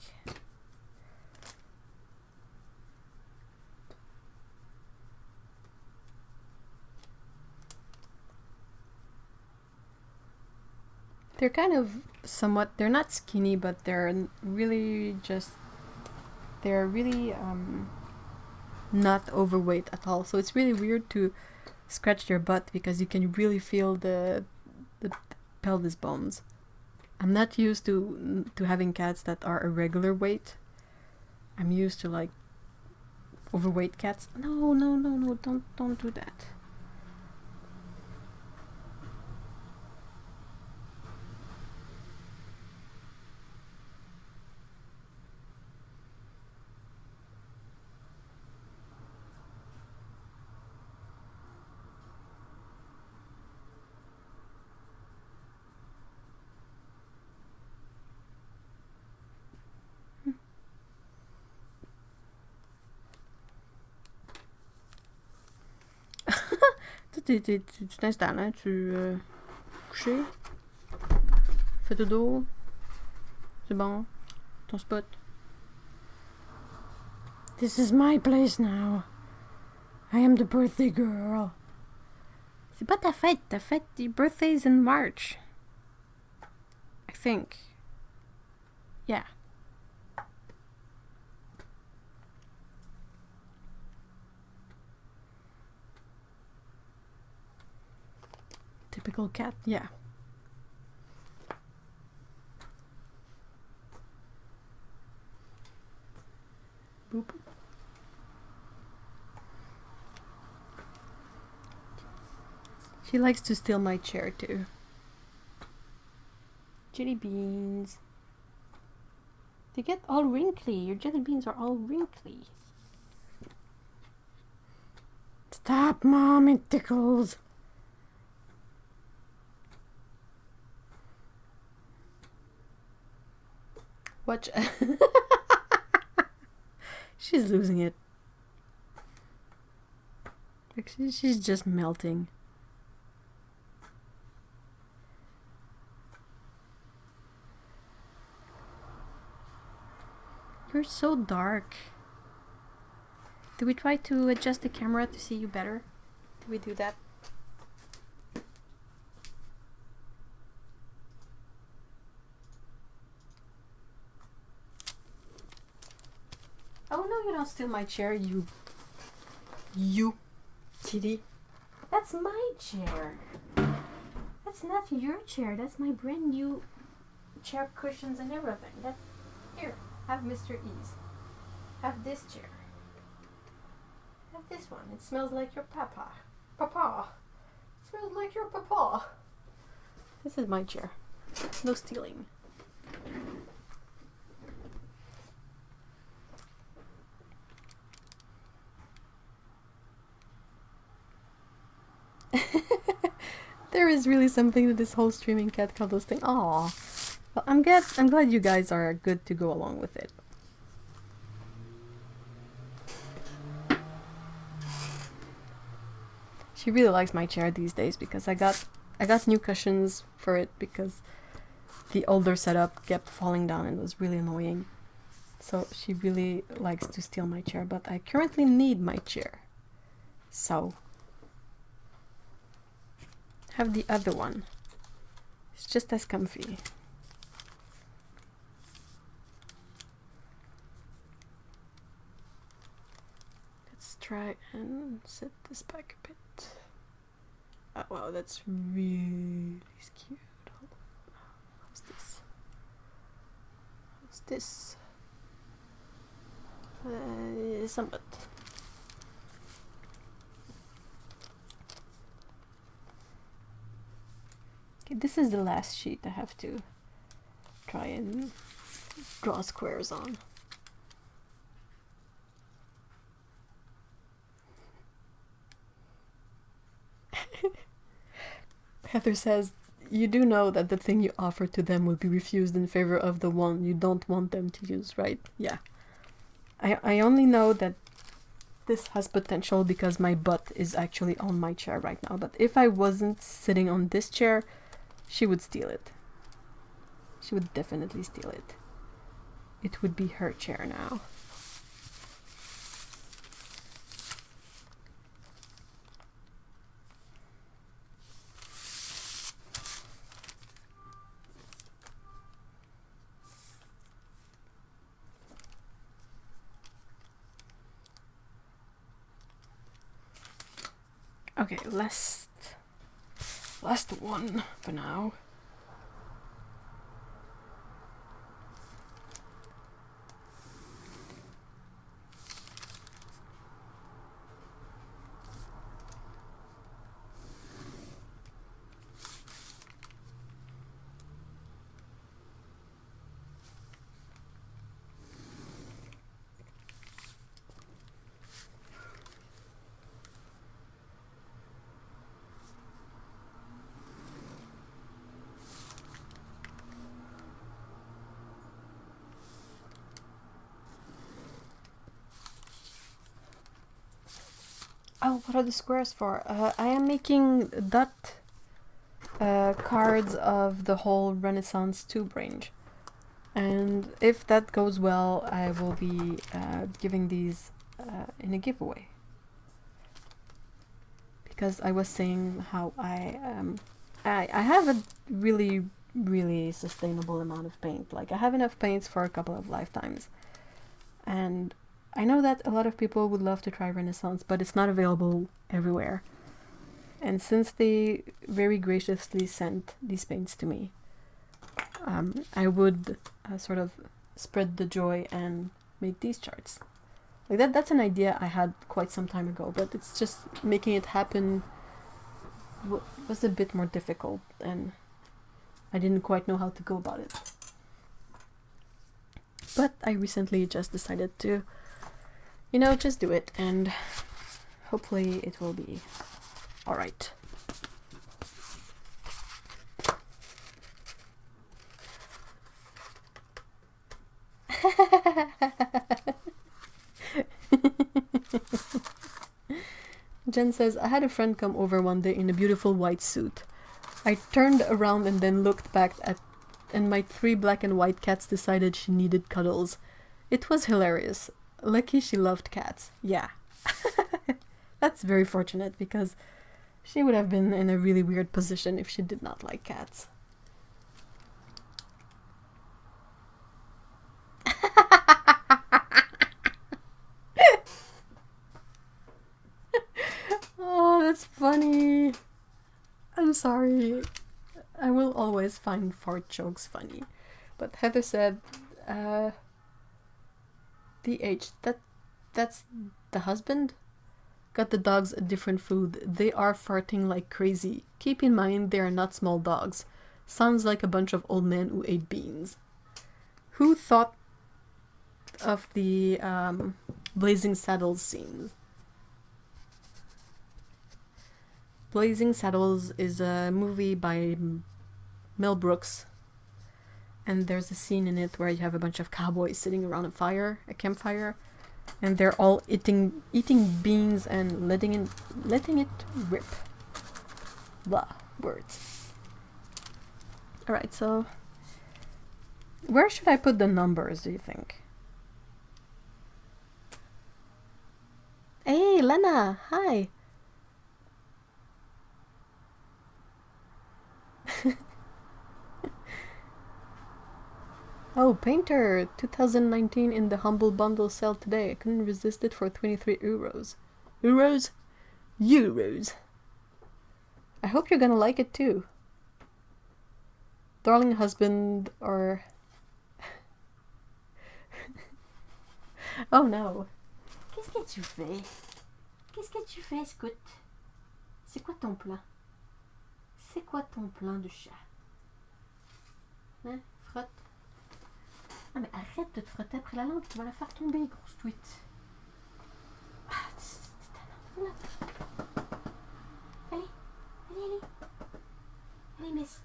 They're kind of somewhat, they're not skinny, but they're really just, they're really not overweight at all. So it's really weird to scratch their butt because you can really feel the pelvis bones. I'm not used to having cats that are a regular weight. I'm used to like overweight cats. No, don't do that. Tu t'installes, hein, tu coucher, fais dodo, c'est bon, ton spot. This is my place now. I am the birthday girl. C'est pas ta fête. Ta fête, your birthday is in March. I think. Yeah. Typical cat, yeah. Boop. She likes to steal my chair too. Jelly beans. They get all wrinkly. Your jelly beans are all wrinkly. Stop, Mom, it tickles. Watch. She's losing it. Actually, she's just melting. You're so dark. Do we try to adjust the camera to see you better? Do we do that? Oh no, you don't steal my chair, you kitty. That's my chair. That's not your chair. That's my brand new chair cushions and everything. That's here. Have Mr. Ease. Have this chair. Have this one. It smells like your papa. Papa. It smells like your papa. This is my chair. No stealing. There is really something to this whole streaming cat cuddles thing. Aww. Well, I'm glad you guys are good to go along with it. She really likes my chair these days because I got new cushions for it because the older setup kept falling down and it was really annoying. So she really likes to steal my chair, but I currently need my chair. So have the other one. It's just as comfy. Let's try and set this back a bit. Oh, wow, that's really cute. How's this? How's this? Somewhat. Okay, this is the last sheet I have to try and draw squares on. Heather says, you do know that the thing you offer to them will be refused in favor of the one you don't want them to use, right? Yeah. I only know that this has potential because my butt is actually on my chair right now. But if I wasn't sitting on this chair, she would steal it. She would definitely steal it. It would be her chair now. Okay, last one for now. Oh, what are the squares for? I am making cards of the whole Renaissance tube range. And if that goes well, I will be giving these in a giveaway. Because I was saying how I have a really sustainable amount of paint. Like I have enough paints for a couple of lifetimes. And I know that a lot of people would love to try Renesans, but it's not available everywhere. And since they very graciously sent these paints to me, I would sort of spread the joy and make these charts. Like that's an idea I had quite some time ago, but it's just making it happen was a bit more difficult, and I didn't quite know how to go about it. But I recently just decided to, you know, just do it, and hopefully it will be alright. Jen says, I had a friend come over one day in a beautiful white suit. I turned around and then looked back and my 3 black and white cats decided she needed cuddles. It was hilarious. Lucky she loved cats. Yeah. That's very fortunate, because she would have been in a really weird position if she did not like cats. Oh, that's funny. I'm sorry. I will always find fart jokes funny. But Heather said, that's the husband? Got the dogs a different food. They are farting like crazy. Keep in mind they are not small dogs. Sounds like a bunch of old men who ate beans. Who thought of the Blazing Saddles scene? Blazing Saddles is a movie by Mel Brooks, and there's a scene in it where you have a bunch of cowboys sitting around a campfire, and they're all eating beans and letting it rip. Blah, words. Alright, so where should I put the numbers, do you think? Hey, Lena, hi. Oh, Painter 2019 in the Humble Bundle sale today. I couldn't resist it for 23 euros. Euros? Euros. I hope you're gonna like it too. Darling husband or... Oh no. Qu'est-ce que tu fais? Qu'est-ce que tu fais, Scout? C'est quoi ton plan? C'est quoi ton plan de chat? Hein? Frotte. Ah mais arrête de te frotter après la lampe, tu vas la faire tomber, grosse tweet. Ah, allez, allez, allez. Allez, miss.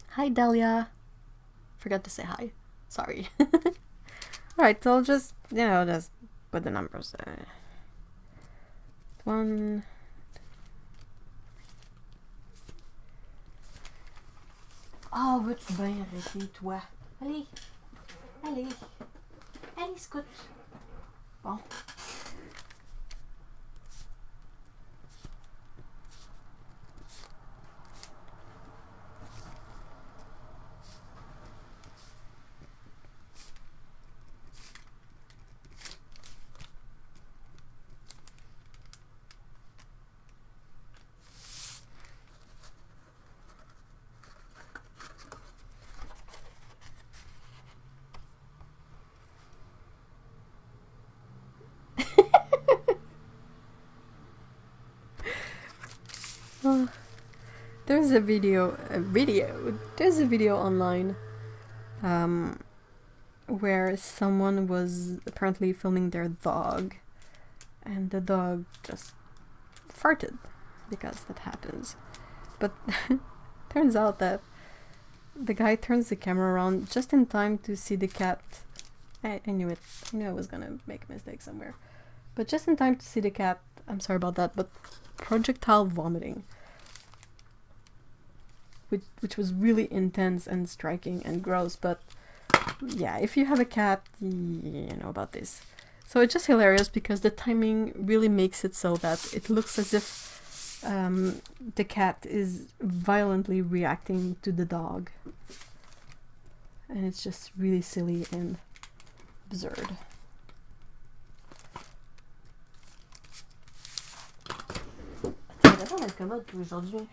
Hi, Dahlia. Forgot to say hi. Sorry. Alright, so I'll just, just put the numbers. 1. Oh, veux-tu bien arrêter, toi? Allez, allez, allez, Scout. Bon. There's a video online where someone was apparently filming their dog, and the dog just farted, because that happens. But turns out that the guy turns the camera around just in time to see the cat. I knew it. I knew I was gonna make a mistake somewhere. But just in time to see the cat, I'm sorry about that, but projectile vomiting. Which was really intense and striking and gross, but yeah, if you have a cat, you know about this. So it's just hilarious because the timing really makes it so that it looks as if the cat is violently reacting to the dog. And it's just really silly and absurd. Attends, la commode aujourd'hui.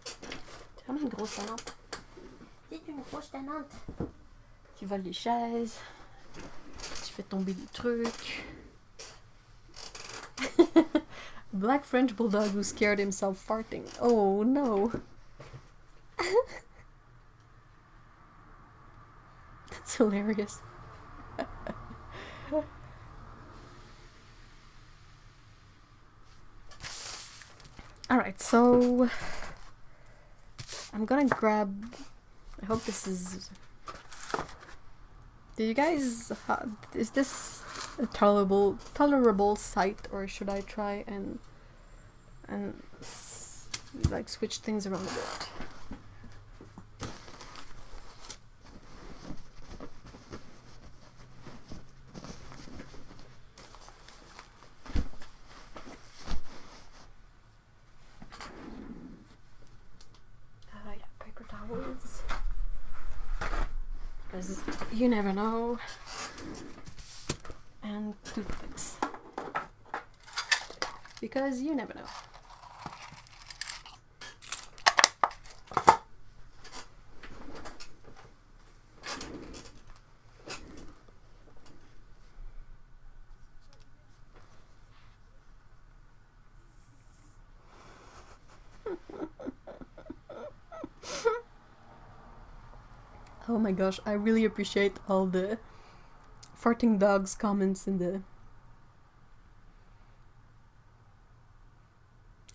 C'est vraiment une grosse talente. C'est une grosse talente. Tu voles les chaises. Tu fais tomber des trucs. Black French bulldog who scared himself farting. Oh no. That's hilarious. Alright, so I'm gonna grab, I hope this is, do you guys, is this a tolerable sight, or should I try and like switch things around a bit? Because you never know. And toothpicks. Because you never know. Oh my gosh, I really appreciate all the farting dogs comments in the...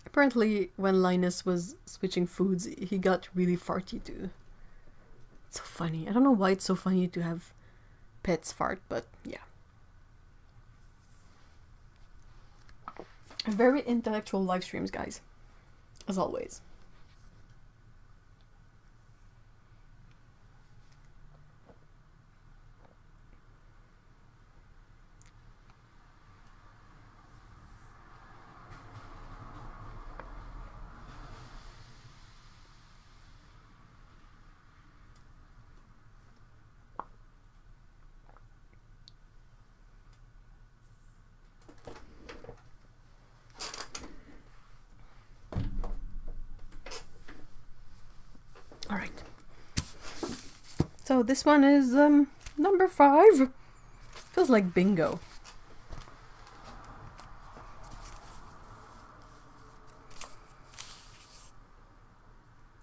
Apparently, when Linus was switching foods, he got really farty too. It's so funny. I don't know why it's so funny to have pets fart, but yeah. Very intellectual live streams, guys. As always. Alright. So this one is number 5. Feels like bingo.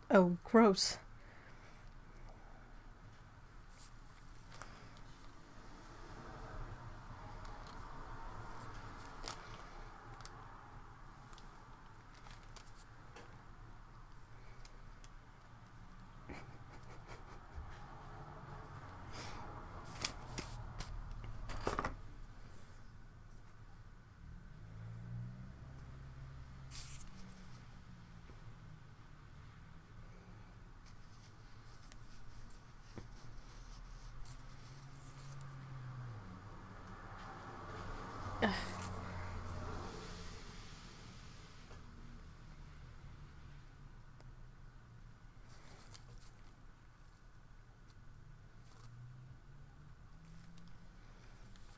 Oh, gross.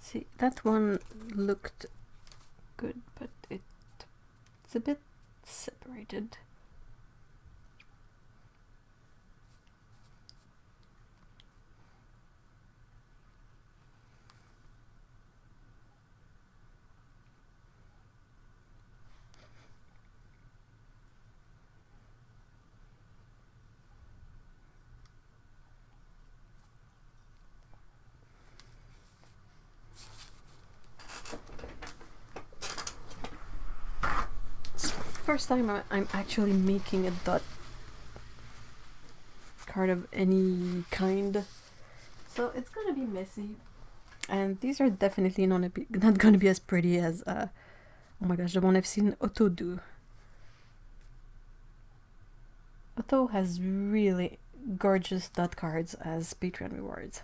See, that one looked good, but it's a bit separated. First time I'm actually making a dot card of any kind, so it's gonna be messy. And these are definitely not going to be as pretty as, oh my gosh, the one I've seen Otto do. Otto has really gorgeous dot cards as Patreon rewards.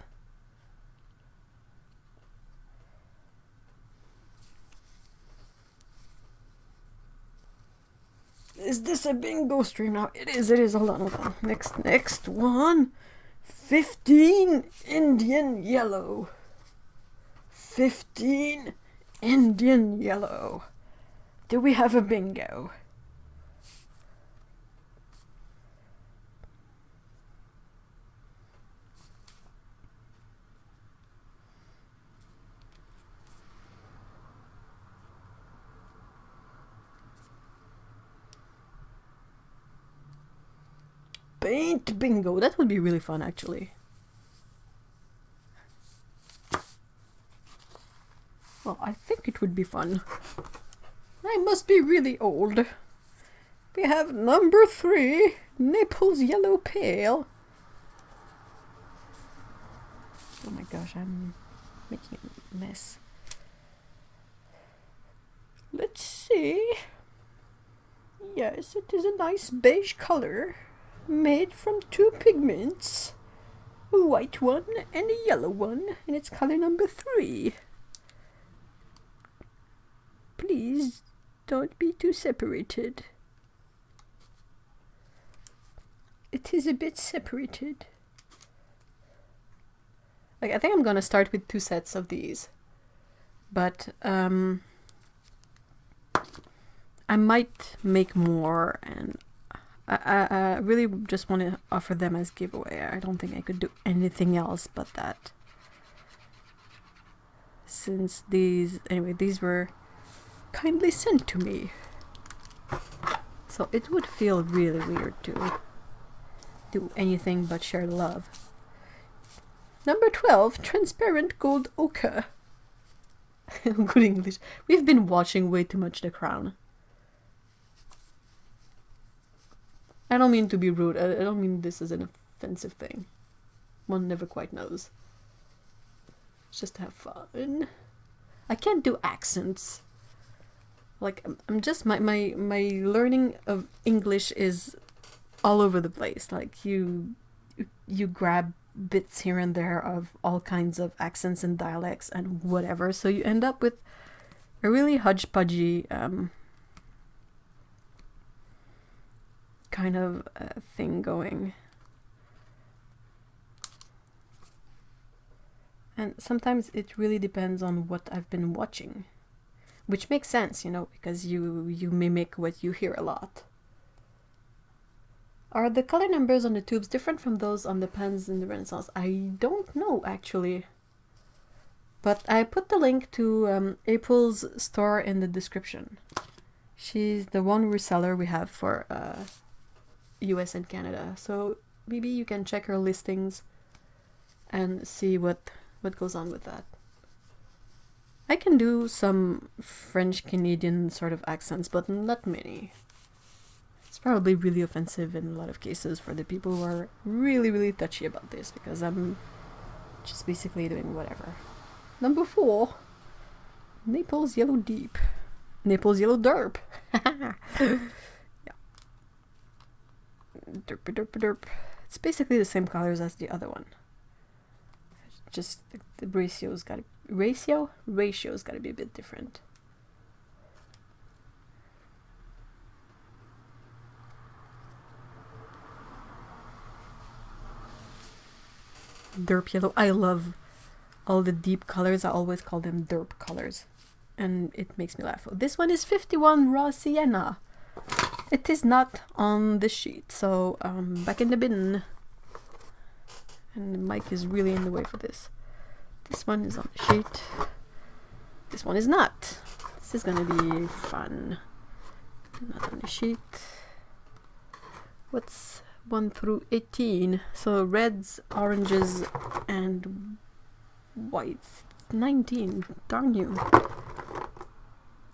Is this a bingo stream now? It is. Hold on. Next one. 15 Indian yellow. 15 Indian yellow. Do we have a bingo? Paint bingo. That would be really fun, actually. Well, I think it would be fun. I must be really old. We have number 3, Naples Yellow Pale. Oh my gosh, I'm making a mess. Let's see. Yes, it is a nice beige color, made from 2 pigments. A white one and a yellow one, and it's color number 3. Please don't be too separated. It is a bit separated. Like, I think I'm gonna start with 2 sets of these, but I might make more, and I really just want to offer them as giveaway. I don't think I could do anything else but that. Since these were kindly sent to me. So it would feel really weird to do anything but share love. Number 12, Transparent Gold Ochre. Good English. We've been watching way too much The Crown. I don't mean to be rude. I don't mean this as an offensive thing. One never quite knows. It's just to have fun. I can't do accents. Like, I'm just, my learning of English is all over the place. Like, you grab bits here and there of all kinds of accents and dialects and whatever, so you end up with a really hodgepodgey kind of thing going. And sometimes it really depends on what I've been watching, which makes sense, you know, because you mimic what you hear a lot. Are the color numbers on the tubes different from those on the pens in the Renaissance? I don't know, actually. But I put the link to April's store in the description. She's the one reseller we have for US and Canada. So maybe you can check her listings and see what goes on with that. I can do some French-Canadian sort of accents, but not many. It's probably really offensive in a lot of cases for the people who are really, really touchy about this, because I'm just basically doing whatever. Number 4, Naples Yellow Deep. Naples Yellow Derp. Yeah. Derp. It's basically the same colors as the other one. Just the ratio's gotta be a bit different. Derp yellow. I love all the deep colors. I always call them derp colors, and it makes me laugh. This one is 51 raw sienna. It is not on the sheet, so back in the bin. And the mic is really in the way for this. This one is on the sheet. This one is not. This is gonna be fun. Not on the sheet. What's 1 through 18? So reds, oranges, and whites. 19. Darn you.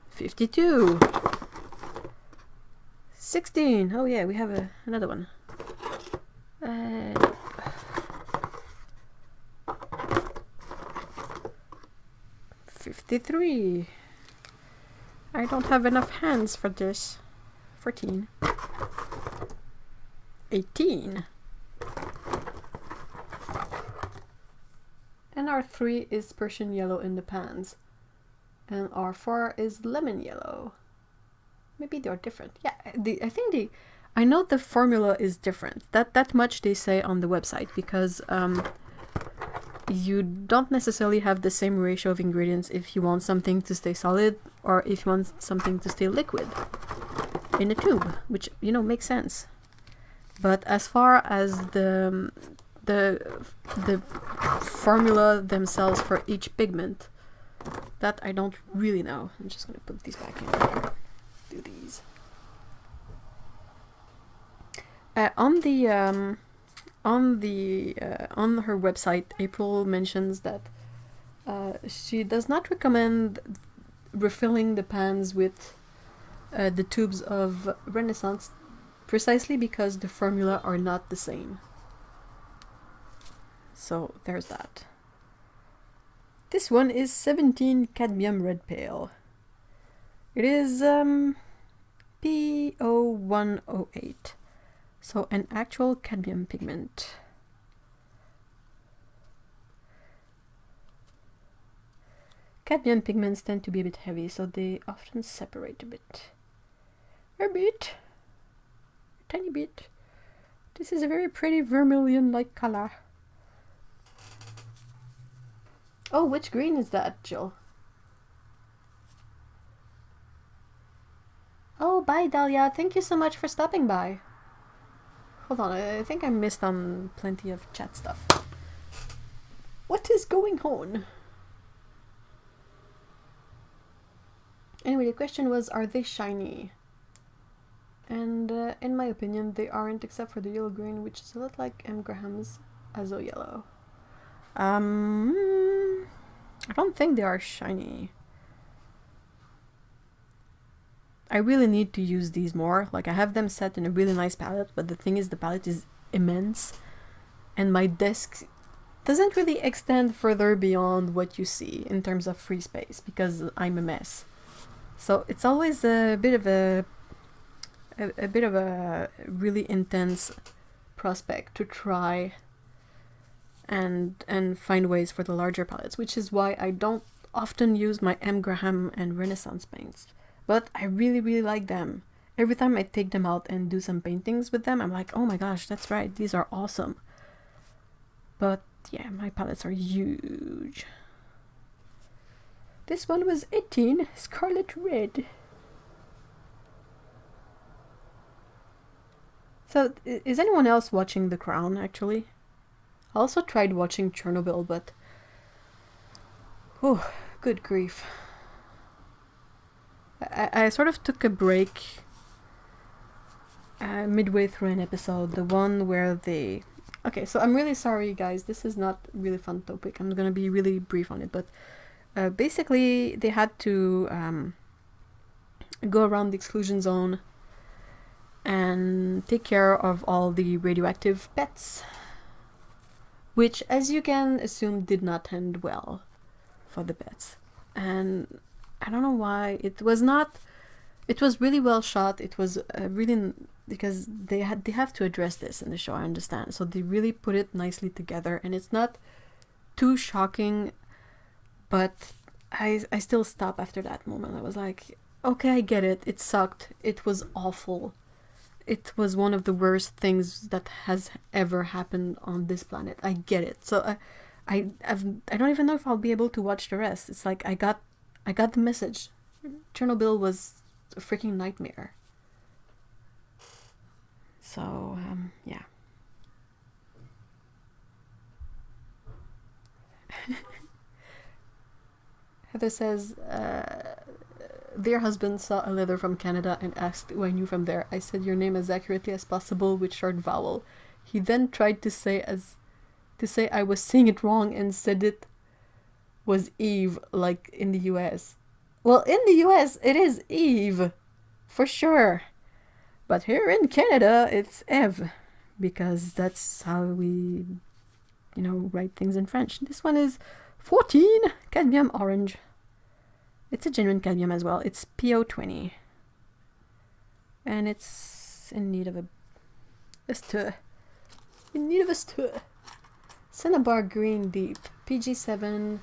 52. 16. Oh yeah, we have another one. 53. I don't have enough hands for this. 14. 18. And our 3 is Persian yellow in the pans. And our 4 is lemon yellow. Maybe they're different. Yeah, I know the formula is different. That much they say on the website, because you don't necessarily have the same ratio of ingredients if you want something to stay solid or if you want something to stay liquid in a tube, which, you know, makes sense. But as far as the formula themselves for each pigment, that I don't really know. I'm just gonna put these back in here. Do these. On her website, April mentions that she does not recommend refilling the pans with the tubes of Renesans, precisely because the formula are not the same. So there's that. This one is 17 Cadmium Red Pale. It is P0108. So an actual cadmium pigment. Cadmium pigments tend to be a bit heavy, so they often separate a bit. A tiny bit. This is a very pretty vermilion-like color. Oh, which green is that, Jill? Oh, bye, Dahlia. Thank you so much for stopping by. Hold on, I think I missed on plenty of chat stuff. What is going on? Anyway, the question was, are they shiny? And in my opinion, they aren't, except for the yellow green, which is a lot like M. Graham's Azo Yellow. I don't think they are shiny. I really need to use these more. Like, I have them set in a really nice palette, but the thing is, the palette is immense, and my desk doesn't really extend further beyond what you see in terms of free space, because I'm a mess. So it's always a bit of a really intense prospect to try and find ways for the larger palettes, which is why I don't often use my M. Graham and Renaissance paints. But I really, really like them. Every time I take them out and do some paintings with them, I'm like, oh my gosh, that's right, these are awesome. But yeah, my palettes are huge. This one was 18, Scarlet Red. So, is anyone else watching The Crown, actually? I also tried watching Chernobyl, but... oh, good grief. I sort of took a break midway through an episode, the one where they... Okay, so I'm really sorry, guys, this is not really fun topic. I'm gonna be really brief on it, but basically they had to go around the exclusion zone and take care of all the radioactive pets, which, as you can assume, did not end well for the pets. And I don't know why. It was really well shot. It was really, because they have to address this in the show, I understand. So they really put it nicely together, and it's not too shocking, but I still stopped after that moment. I was like, okay, I get it. It sucked. It was awful. It was one of the worst things that has ever happened on this planet. I get it. So I don't even know if I'll be able to watch the rest. It's like I got the message. Chernobyl was a freaking nightmare. So, yeah. Heather says, their husband saw a letter from Canada and asked who I knew from there. I said your name as accurately as possible with short vowel. He then tried to say I was saying it wrong and said it was Eve, like in the US. Well, in the US, it is Eve, for sure. But here in Canada, it's Eve, because that's how we, write things in French. This one is 14, cadmium orange. It's a genuine cadmium as well. It's PO20. And it's in need of a stir. In need of a stir. Cinnabar Green Deep. PG7.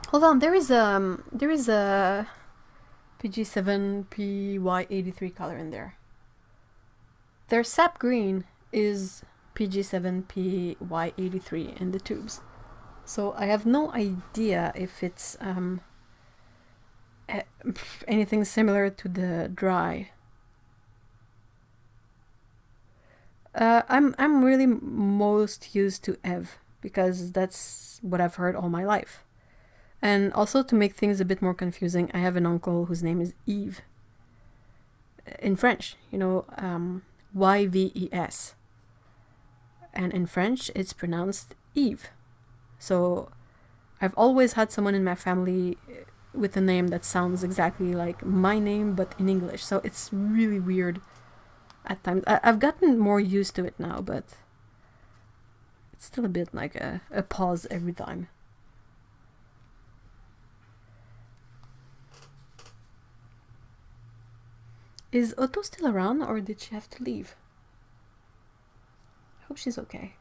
Hold on, there is a PG7 PY83 color in there. Their sap green is PG7 PY83 in the tubes. So I have no idea if it's anything similar to the dry. I'm really most used to Eve because that's what I've heard all my life. And also to make things a bit more confusing, I have an uncle whose name is Yves. In French, you know, Yves. And in French, it's pronounced Yves. So I've always had someone in my family with a name that sounds exactly like my name, but in English. So it's really weird at times. I've gotten more used to it now, but it's still a bit like a pause every time. Is Otto still around, or did she have to leave? I hope she's okay.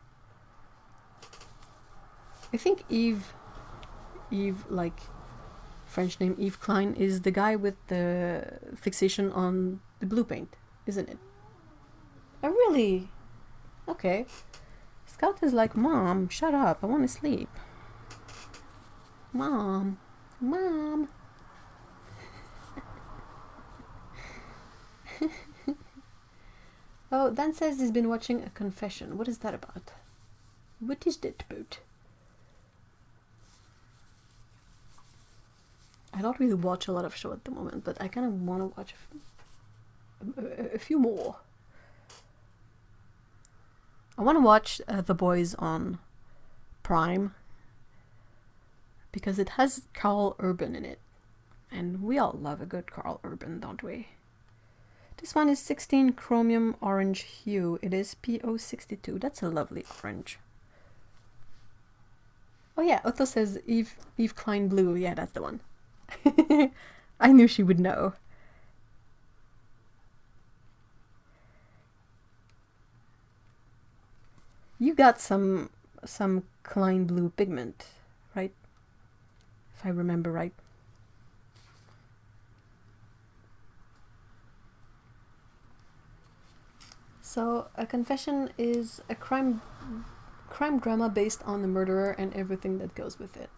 I think Yves, like French name Yves Klein, is the guy with the fixation on the blue paint, isn't it? Oh, really? Okay. Scout is like, Mom, shut up, I want to sleep. Mom. Oh, Dan says he's been watching A Confession. What is that about? What is that about? I don't really watch a lot of show at the moment, but I kind of want to watch a few more. I want to watch The Boys on Prime because it has Carl Urban in it, and we all love a good Carl Urban, don't we? This one is 16 Chromium Orange Hue. It is PO62. That's a lovely orange. Oh yeah, Otto says Yves Klein Blue. Yeah, that's the one. I knew she would know. You got some Klein Blue pigment, right? If I remember right. So, A Confession is a crime drama based on the murderer and everything that goes with it.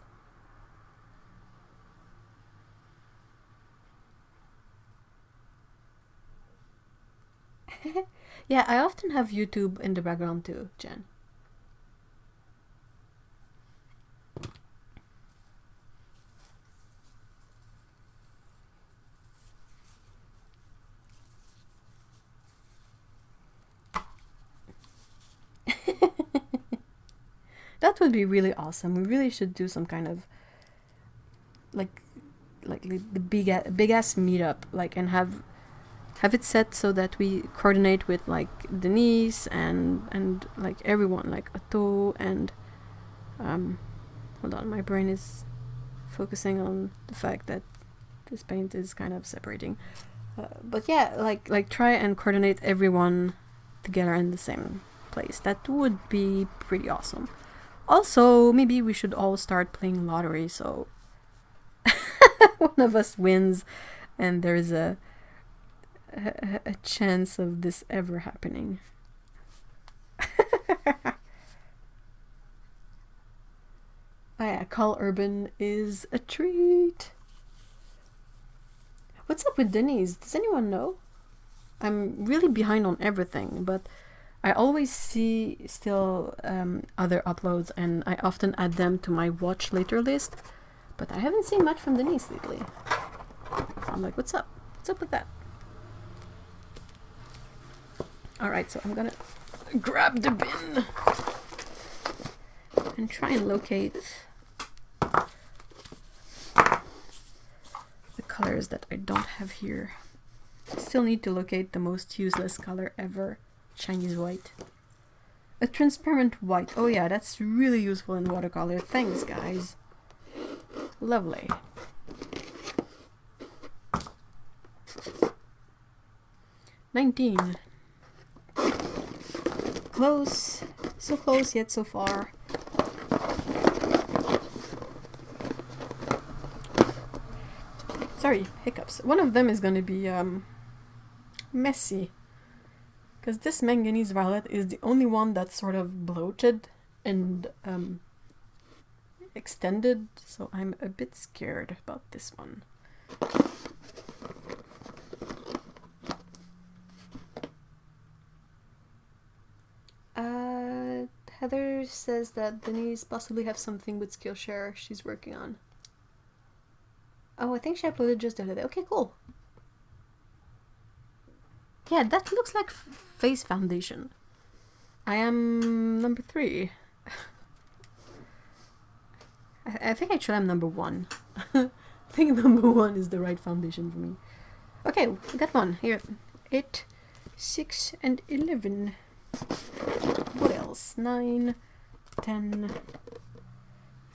Yeah, I often have YouTube in the background too, Jen. That would be really awesome. We really should do some kind of like the big ass meetup, like, and have it set so that we coordinate with like Denise and like everyone, like Otto and hold on, my brain is focusing on the fact that this paint is kind of separating. But yeah, like try and coordinate everyone together in the same place. That would be pretty awesome. Also, maybe we should all start playing lottery, so one of us wins and there's a chance of this ever happening. Oh yeah, Carl Urban is a treat. What's up with Denise? Does anyone know? I'm really behind on everything, but I always see still other uploads, and I often add them to my watch later list, but I haven't seen much from Denise lately. I'm like, what's up? What's up with that? Alright, so I'm gonna grab the bin and try and locate the colors that I don't have here. I still need to locate the most useless color ever. Chinese white. A transparent white. Oh yeah, that's really useful in watercolor. Thanks, guys. Lovely. 19. Close. So close yet so far. Sorry, hiccups. One of them is gonna be messy. Because this manganese violet is the only one that's sort of bloated and extended, so I'm a bit scared about this one. Heather says that Denise possibly have something with Skillshare she's working on. Oh, I think she uploaded just the other day. Okay, cool. Yeah, that looks like face foundation. I am number 3. I think actually I'm number 1. I think number 1 is the right foundation for me. Okay, got one. Here. 8, 6, and 11. What else? 9, 10,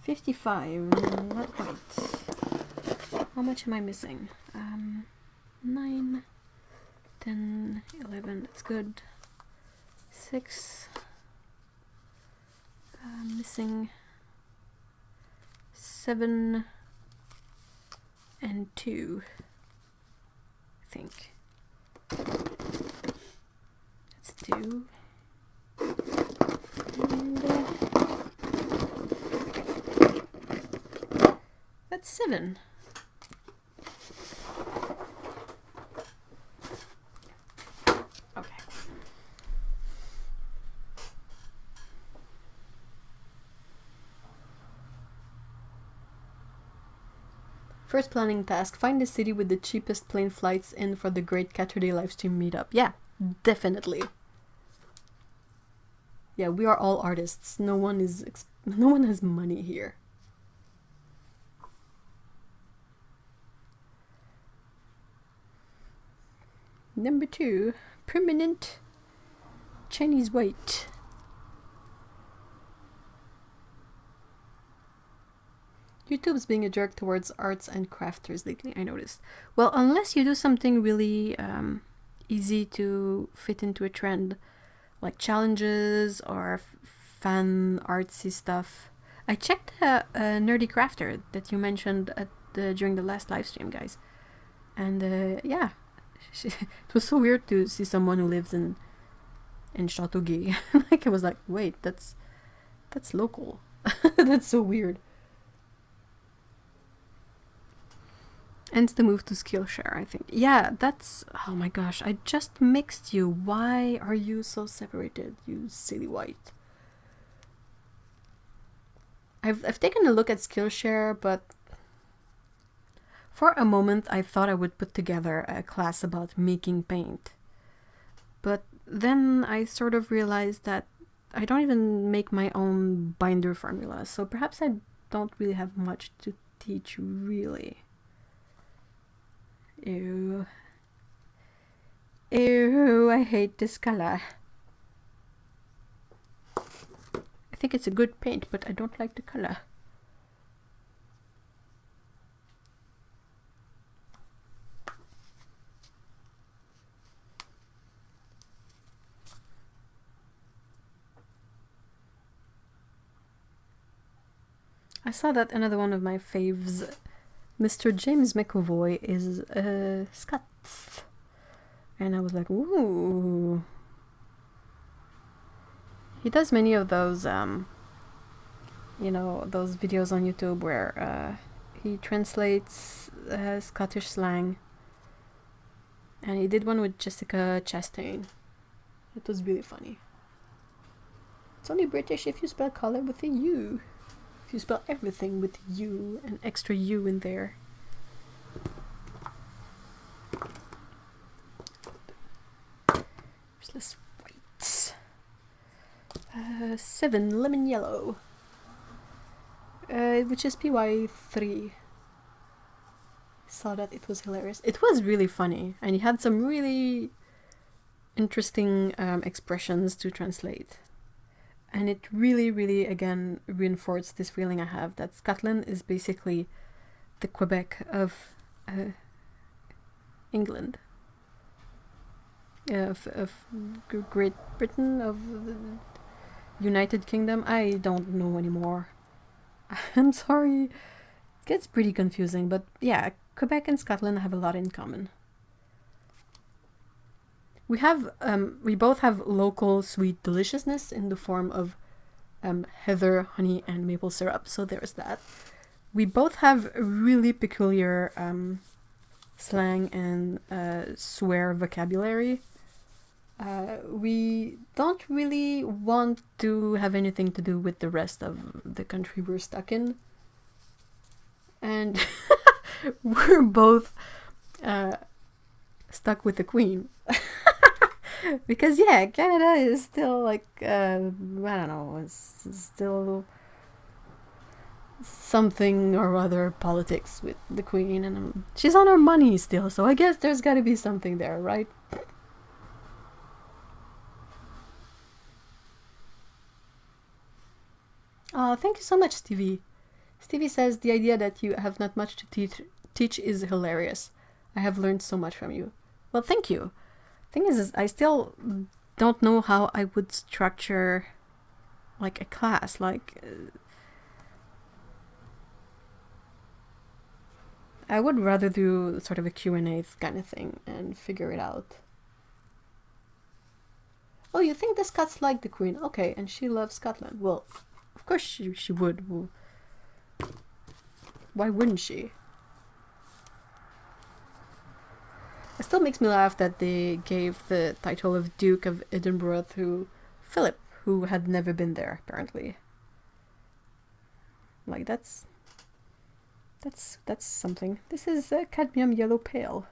55. Not quite. How much am I missing? 9, 10, 11. That's good. 6. Missing 7 and 2. I think. That's 2. And that's 7. Okay. First planning task, find the city with the cheapest plane flights in for the great Caturday Livestream meetup. Yeah, definitely. Yeah, we are all artists. No one has money here. Number 2, permanent Chinese white. YouTube's being a jerk towards arts and crafters lately, I noticed. Well, unless you do something really easy to fit into a trend, like challenges or fan artsy stuff. I checked a Nerdy Crafter that you mentioned during the last live stream, guys. And yeah, it was so weird to see someone who lives in Châteauguay. Like, I was like, wait, that's local. That's so weird. And the move to Skillshare, I think. Yeah, that's... Oh my gosh, I just mixed you. Why are you so separated, you silly white? I've taken a look at Skillshare, but... For a moment, I thought I would put together a class about making paint. But then I sort of realized that I don't even make my own binder formula, so perhaps I don't really have much to teach, really. Ew. Ew, I hate this color. I think it's a good paint, but I don't like the color. I saw that another one of my faves, Mr. James McAvoy, is Scots. And I was like, ooh. He does many of those, you know, those videos on YouTube where he translates Scottish slang. And he did one with Jessica Chastain. It was really funny. It's only British if you spell color with a U. If you spell everything with U, an extra U in there. Useless whites. 7, lemon yellow. Which is PY3. Saw that, it was hilarious. It was really funny, and he had some really interesting expressions to translate. And it really, really, again, reinforced this feeling I have that Scotland is basically the Quebec of England. of Great Britain, of the United Kingdom. I don't know anymore. I'm sorry. It gets pretty confusing, but yeah, Quebec and Scotland have a lot in common. We both have local sweet deliciousness in the form of heather, honey, and maple syrup, so there's that. We both have really peculiar slang and swear vocabulary. We don't really want to have anything to do with the rest of the country we're stuck in. And we're both stuck with the Queen. Because, yeah, Canada is still like, I don't know, it's still something or other politics with the Queen, and she's on her money still, so I guess there's gotta be something there, right? Oh, thank you so much, Stevie. Stevie says, the idea that you have not much to teach is hilarious. I have learned so much from you. Well, thank you. Thing is I still don't know how I would structure like a class, like I would rather do sort of a Q&A kind of thing and figure it out. Oh, you think the Scots like the Queen? Okay, and she loves Scotland. Well, of course she would. Well, why wouldn't she? It still makes me laugh that they gave the title of Duke of Edinburgh to Philip, who had never been there, apparently. Like, that's something. This is a cadmium yellow pale.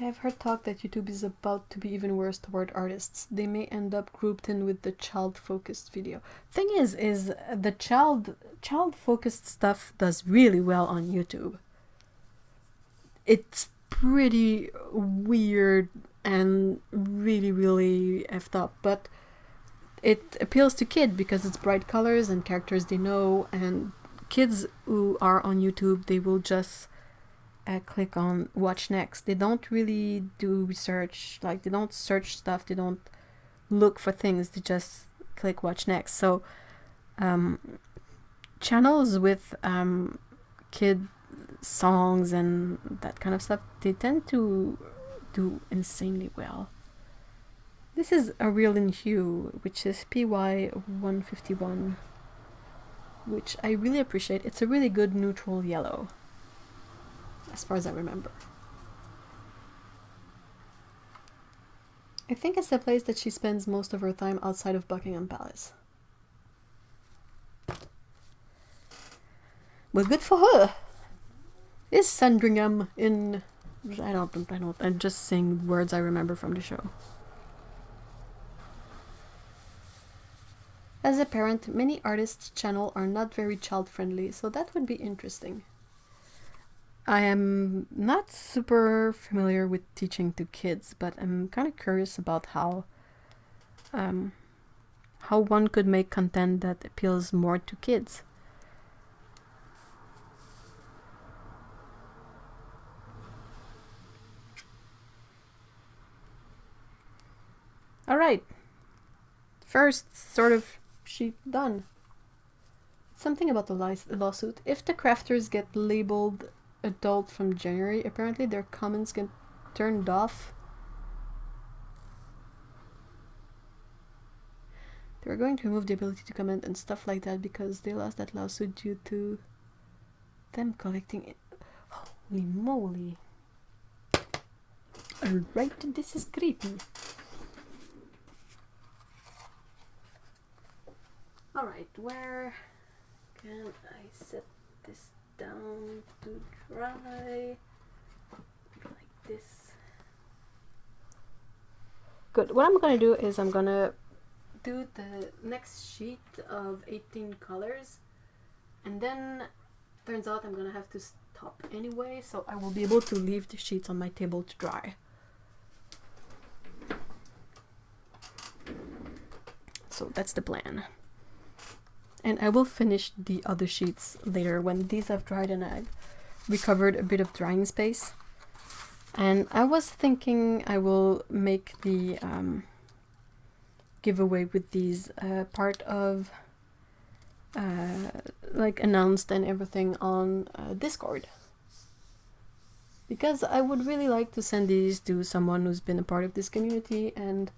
I have heard talk that YouTube is about to be even worse toward artists. They may end up grouped in with the child-focused video. Thing is the child-focused stuff does really well on YouTube. It's pretty weird and really, really effed up, but it appeals to kids because it's bright colors and characters they know, and kids who are on YouTube, they will just click on watch next. They don't really do research, like they don't search stuff, they don't look for things, they just click watch next. So channels with kid songs and that kind of stuff, they tend to do insanely well. This is a real in hue, which is PY151, which I really appreciate. It's a really good neutral yellow, as far as I remember. I think it's the place that she spends most of her time outside of Buckingham Palace. Well, good for her. Is Sandringham in... I'm just saying words I remember from the show. As a parent, many artists' channels are not very child-friendly, so that would be interesting. I am not super familiar with teaching to kids, but I'm kind of curious about how one could make content that appeals more to kids. Alright, first sort of sheet done. Something about the lawsuit. If the crafters get labeled adult from January, apparently their comments get turned off. They were going to remove the ability to comment and stuff like that because they lost that lawsuit due to them collecting it. Holy moly. Alright, this is creepy. Alright, where can I set this down to dry? Like this. Good. What I'm gonna do is I'm gonna do the next sheet of 18 colors, and then turns out I'm gonna have to stop anyway, so I will be able to leave the sheets on my table to dry. So that's the plan. And I will finish the other sheets later when these have dried and I've recovered a bit of drying space. And I was thinking I will make the giveaway with these part of like announced and everything on Discord. Because I would really like to send these to someone who's been a part of this community, and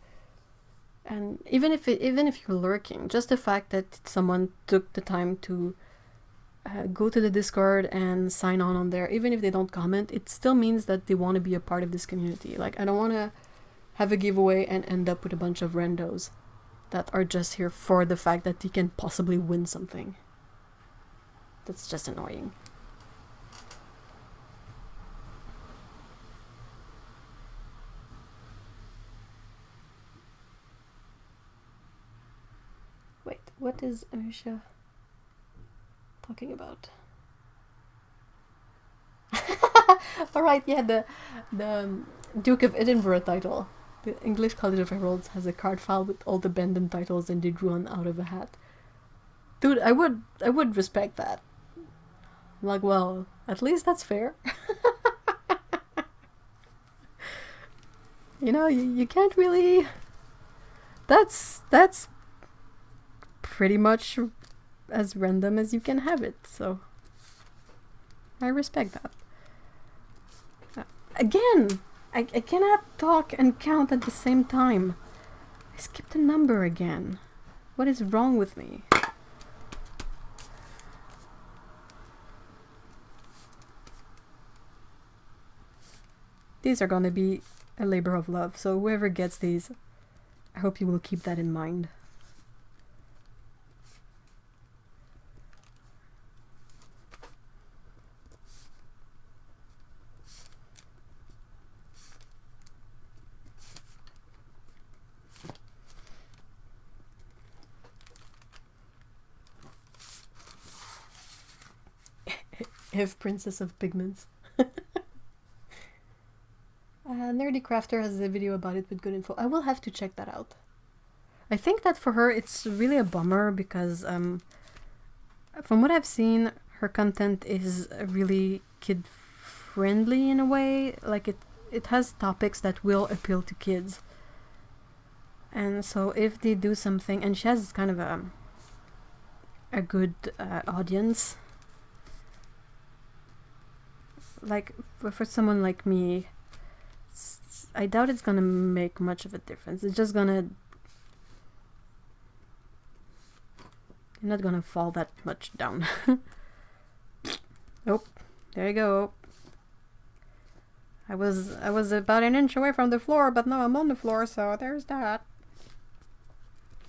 even if you're lurking, just the fact that someone took the time to go to the Discord and sign on there, even if they don't comment, it still means that they want to be a part of this community. Like, I don't want to have a giveaway and end up with a bunch of randos that are just here for the fact that they can possibly win something. That's just annoying. Wait, what is Amisha talking about? Alright, yeah, the Duke of Edinburgh title. The English College of Heralds has a card file with all the Bendon titles and they drew one out of a hat. Dude, I would respect that. Like, well, at least that's fair. You know, you can't really... That's pretty much as random as you can have it, so I respect that. Again, I cannot talk and count at the same time. I skipped a number again. What is wrong with me? These are gonna be a labor of love, so whoever gets these, I hope you will keep that in mind. If Princess of Pigments. Nerdy Crafter has a video about it with good info. I will have to check that out. I think that for her it's really a bummer because from what I've seen, her content is really kid friendly in a way. Like it has topics that will appeal to kids. And so if they do something, and she has kind of a good audience. Like, for someone like me, I doubt it's gonna make much of a difference. It's just gonna... You're not gonna fall that much down. Oh, there you go. I was about an inch away from the floor, but now I'm on the floor, so there's that.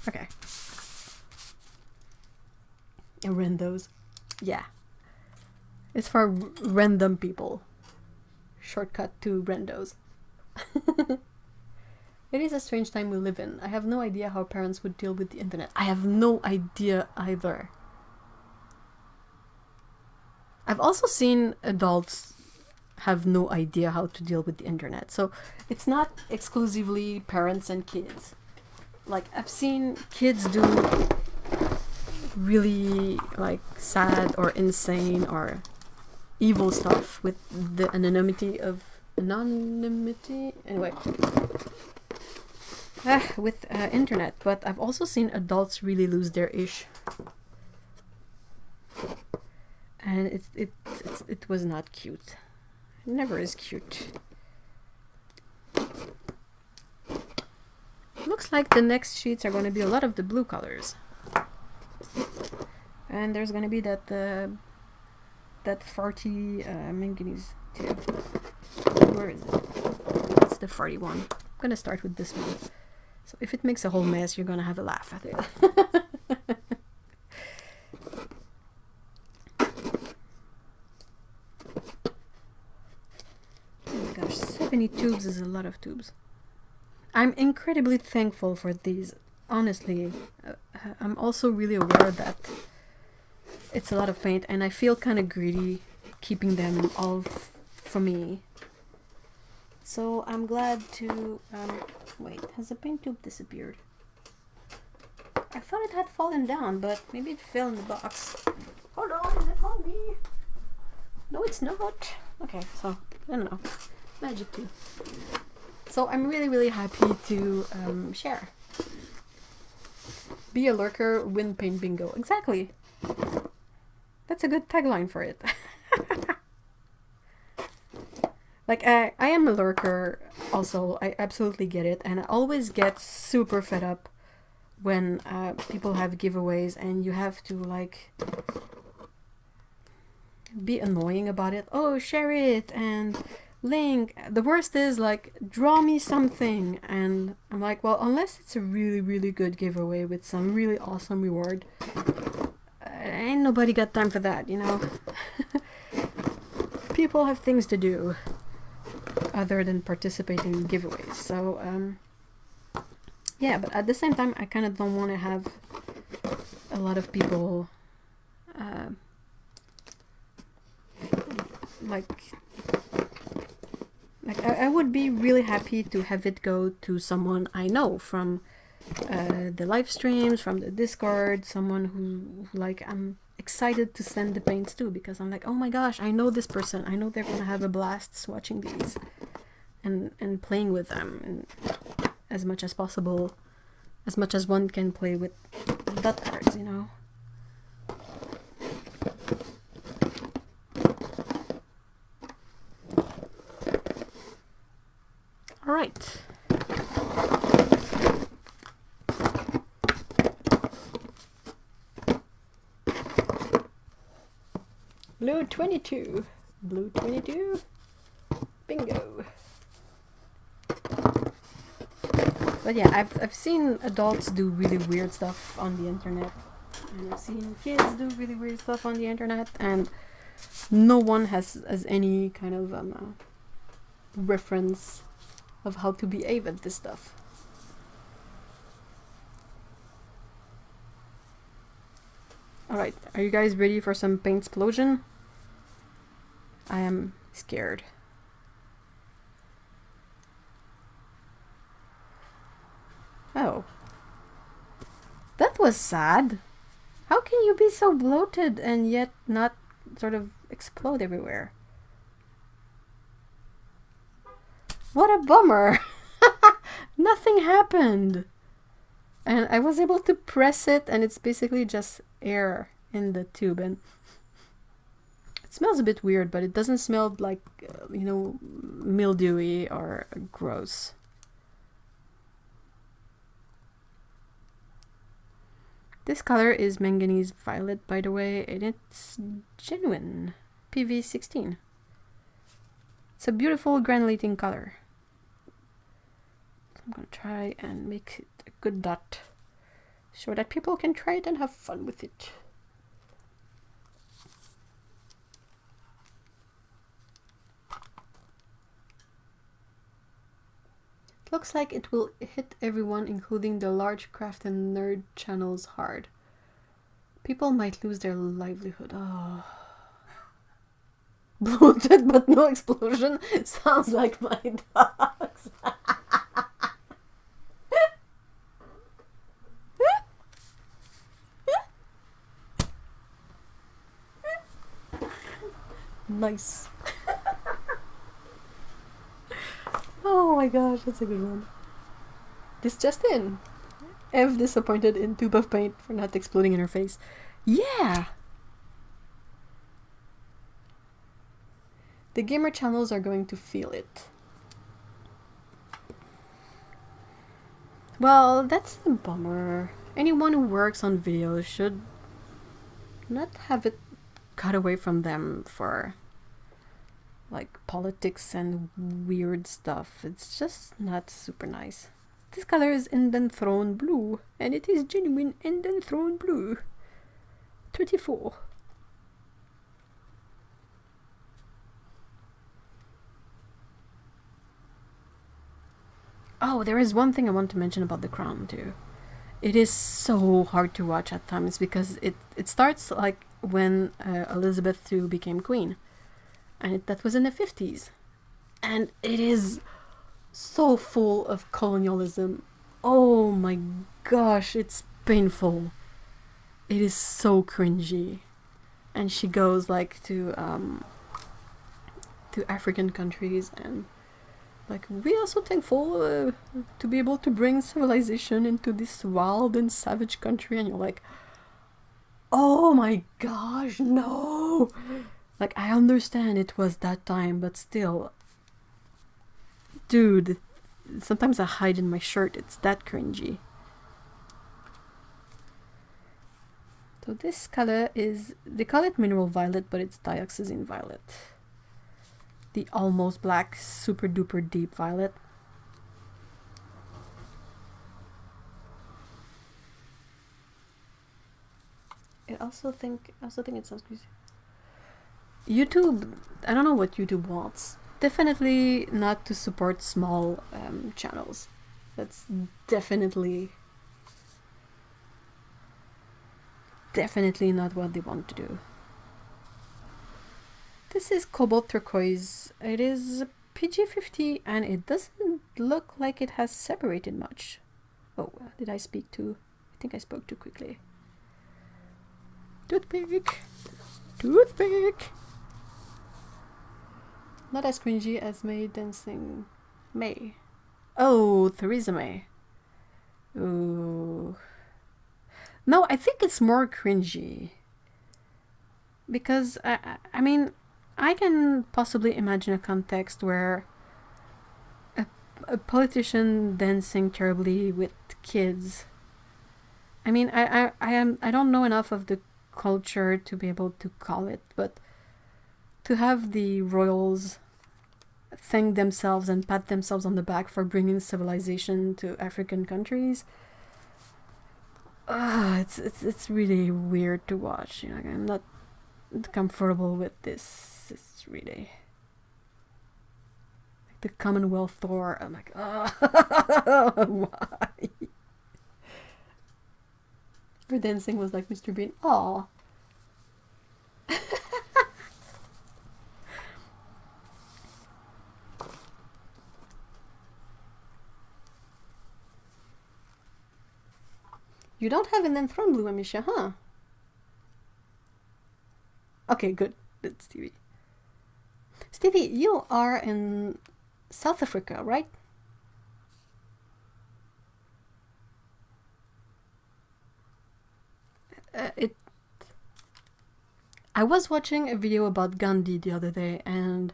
Okay. And randos. Yeah. It's for random people. Shortcut to randos. It is a strange time we live in. I have no idea how parents would deal with the internet. I have no idea either. I've also seen adults have no idea how to deal with the internet. So it's not exclusively parents and kids. Like, I've seen kids do really like sad or insane or evil stuff with the anonymity anyway, with internet. But I've also seen adults really lose their ish, and it was not cute. It never is cute. Looks like the next sheets are going to be a lot of the blue colors, and there's going to be that farty manganese too. Where is it? It's the farty one. I'm gonna start with this one. So if it makes a whole mess, you're gonna have a laugh at it. Oh my gosh, 70 tubes is a lot of tubes. I'm incredibly thankful for these. Honestly, I'm also really aware that it's a lot of paint, and I feel kind of greedy keeping them all for me. So I'm glad to... wait, has the paint tube disappeared? I thought it had fallen down, but maybe it fell in the box. Hold on, is it on me? No, it's not. Okay, so, I don't know. Magic too. So I'm really, really happy to share. Be a lurker, win paint bingo. Exactly. That's a good tagline for it. Like, I am a lurker also. I absolutely get it. And I always get super fed up when people have giveaways and you have to, like, be annoying about it. Oh, share it and link. The worst is, like, draw me something. And I'm like, well, unless it's a really, really good giveaway with some really awesome reward, ain't nobody got time for that, you know? People have things to do other than participating in giveaways. So, yeah, but at the same time, I kind of don't want to have a lot of people I would be really happy to have it go to someone I know from the live streams, from the Discord, someone who like I'm excited to send the paints to, because I'm like, oh my gosh, I know this person, I know they're gonna have a blast watching these and playing with them, and as much as possible, as much as one can play with dot cards, you know. All right. Blue 22. Blue 22. Bingo. But yeah, I've seen adults do really weird stuff on the internet. And I've seen kids do really weird stuff on the internet. And no one has any kind of reference of how to behave at this stuff. Alright, are you guys ready for some paint explosion? I am scared. Oh. That was sad. How can you be so bloated and yet not sort of explode everywhere? What a bummer! Nothing happened! And I was able to press it, and it's basically just air in the tube. And it smells a bit weird, but it doesn't smell like, you know, mildewy or gross. This color is manganese violet, by the way, and it's genuine. PV16. It's a beautiful granulating color. I'm gonna try and make it a good dot so that people can try it and have fun with it. Looks like it will hit everyone, including the large craft and nerd channels, hard. People might lose their livelihood. Oh. Bloated but no explosion sounds like my dogs. Nice. Oh my gosh, that's a good one. This just in. Ev disappointed in tube of paint for not exploding in her face. Yeah! The gamer channels are going to feel it. Well, that's a bummer. Anyone who works on videos should not have it cut away from them for like politics and weird stuff. It's just not super nice. This color is Enthroned Blue, and it is genuine Enthroned Blue. 24. Oh, there is one thing I want to mention about the crown too. It is so hard to watch at times because it starts like when Elizabeth II became queen. And that was in the 50s. And it is so full of colonialism. Oh my gosh, it's painful. It is so cringy. And she goes like to African countries and like, we are so thankful to be able to bring civilization into this wild and savage country. And you're like, oh my gosh, no! Like, I understand it was that time, but still, dude, sometimes I hide in my shirt. It's that cringy. So this color is, they call it mineral violet, but it's dioxazine violet. The almost black, super duper deep violet. I also think it sounds crazy. YouTube, I don't know what YouTube wants. Definitely not to support small channels. That's definitely not what they want to do. This is Cobalt Turquoise. It is PG-50 and it doesn't look like it has separated much. Oh, did I speak too? I think I spoke too quickly. Toothpick! Toothpick! Not as cringy as May Dancing May. Oh, Theresa May. Ooh. No, I think it's more cringy. Because, I mean, I can possibly imagine a context where a politician dancing terribly with kids. I mean, I don't know enough of the culture to be able to call it, but to have the royals thank themselves and pat themselves on the back for bringing civilization to African countries, it's really weird to watch. You know, I'm not comfortable with this. It's really like the Commonwealth Thor. I'm like, why? Her dancing was like Mr. Bean. Aw. You don't have an enthroned blue, Amisha, huh? Okay, good. It's Stevie. Stevie, you are in South Africa, right? I was watching a video about Gandhi the other day, and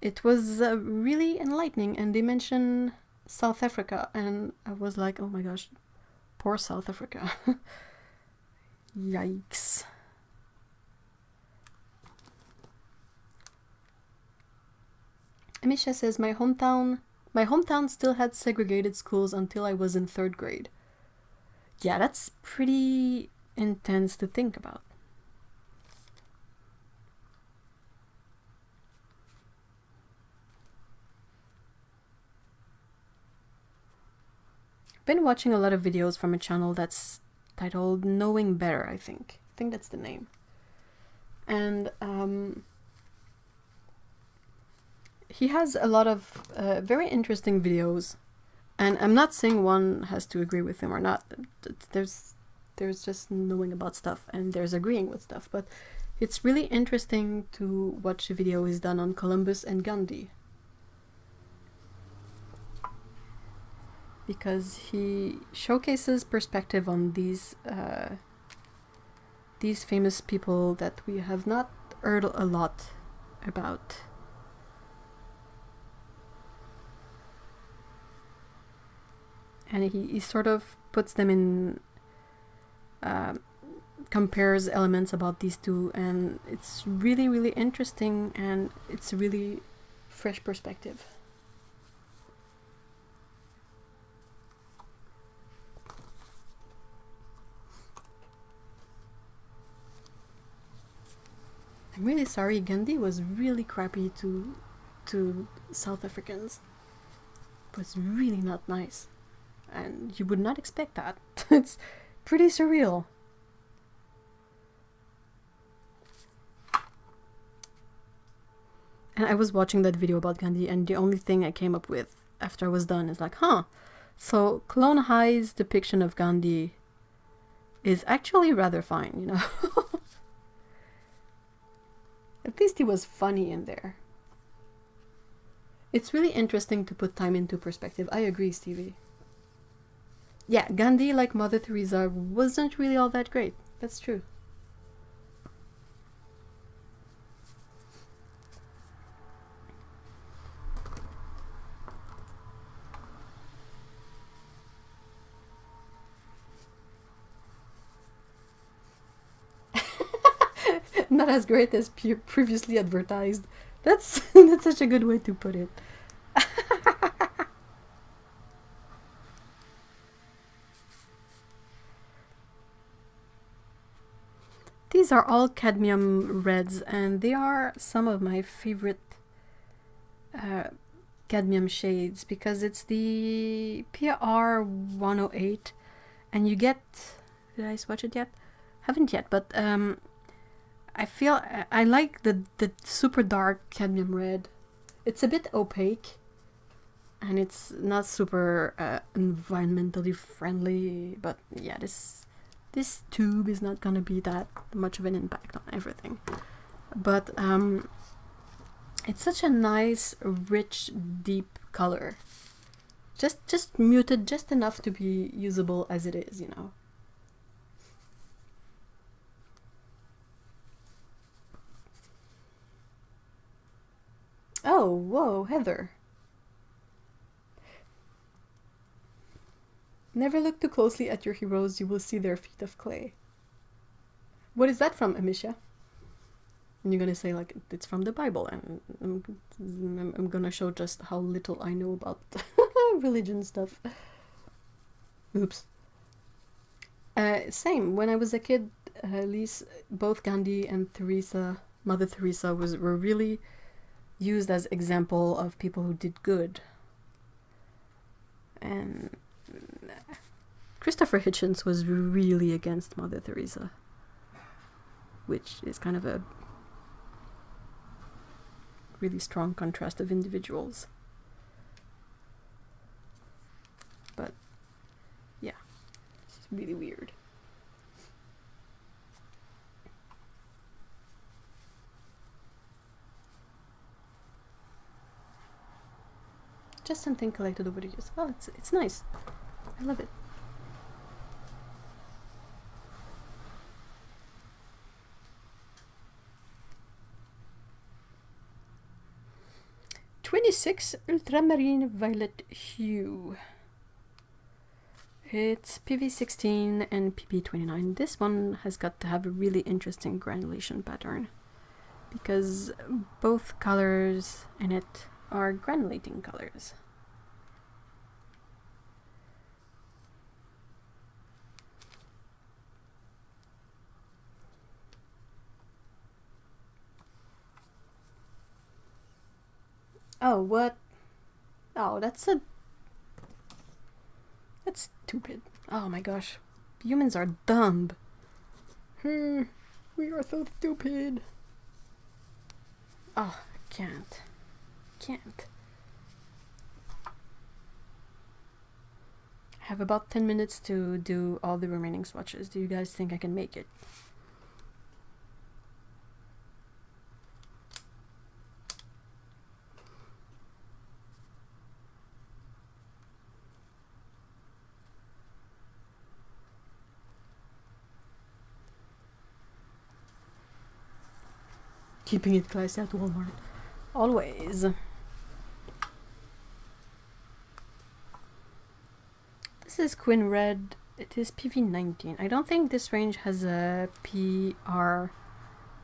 it was really enlightening, and they mentioned South Africa, and I was like, oh my gosh, poor South Africa. Yikes. Amisha says, my hometown still had segregated schools until I was in 3rd grade. Yeah, that's pretty intense to think about. Been watching a lot of videos from a channel that's titled Knowing Better, I think. I think that's the name. And he has a lot of very interesting videos. And I'm not saying one has to agree with him or not. There's just knowing about stuff and there's agreeing with stuff. But it's really interesting to watch a video he's done on Columbus and Gandhi. Because he showcases perspective on these famous people that we have not heard a lot about. And he sort of puts them in, compares elements about these two, and it's really, really interesting, and it's a really fresh perspective. I'm really sorry, Gandhi was really crappy to South Africans. It was really not nice. And you would not expect that. It's pretty surreal. And I was watching that video about Gandhi, and the only thing I came up with after I was done is like, huh, So Clone High's depiction of Gandhi is actually rather fine, you know. At least he was funny in there. It's really interesting to put time into perspective. I agree, Stevie. Yeah, Gandhi, like Mother Teresa, wasn't really all that great. That's true. Not as great as previously advertised. That's that's such a good way to put it. These are all cadmium reds, and they are some of my favorite cadmium shades because it's the PR 108, and you get. Did I swatch it yet? Haven't yet, but I feel I like the super dark cadmium red. It's a bit opaque, and it's not super environmentally friendly. But yeah, this tube is not gonna be that much of an impact on everything. But it's such a nice, rich, deep color. Just muted just enough to be usable as it is, you know. Oh, whoa, Heather. Never look too closely at your heroes, you will see their feet of clay. What is that from, Amisha? And you're gonna say, like, it's from the Bible, and I'm gonna show just how little I know about religion stuff. Oops. Same. When I was a kid, at least both Gandhi and Mother Teresa, were really used as example of people who did good. And Christopher Hitchens was really against Mother Teresa, which is kind of a really strong contrast of individuals. But yeah, it's really weird. Just something collected over the years. Oh, it's nice. I love it. '26 Ultramarine Violet Hue. It's PV16 and PP29. This one has got to have a really interesting granulation pattern because both colors in it are granulating colors. Oh, what? Oh, that's stupid. Oh my gosh. Humans are dumb. We are so stupid. Oh, I can't. I have about 10 minutes to do all the remaining swatches. Do you guys think I can make it? Keeping it classy at Walmart. Always. This is Quinn Red. It is PV19. I don't think this range has a PR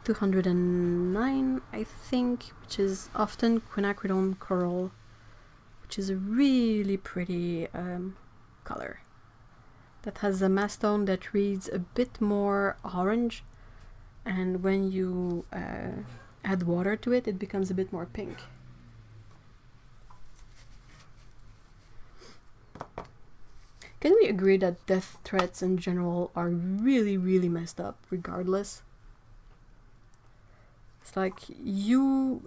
209, I think, which is often quinacridone coral, which is a really pretty color. That has a mastone that reads a bit more orange, and when you add water to it, it becomes a bit more pink. Can we agree that death threats in general are really, really messed up regardless? It's like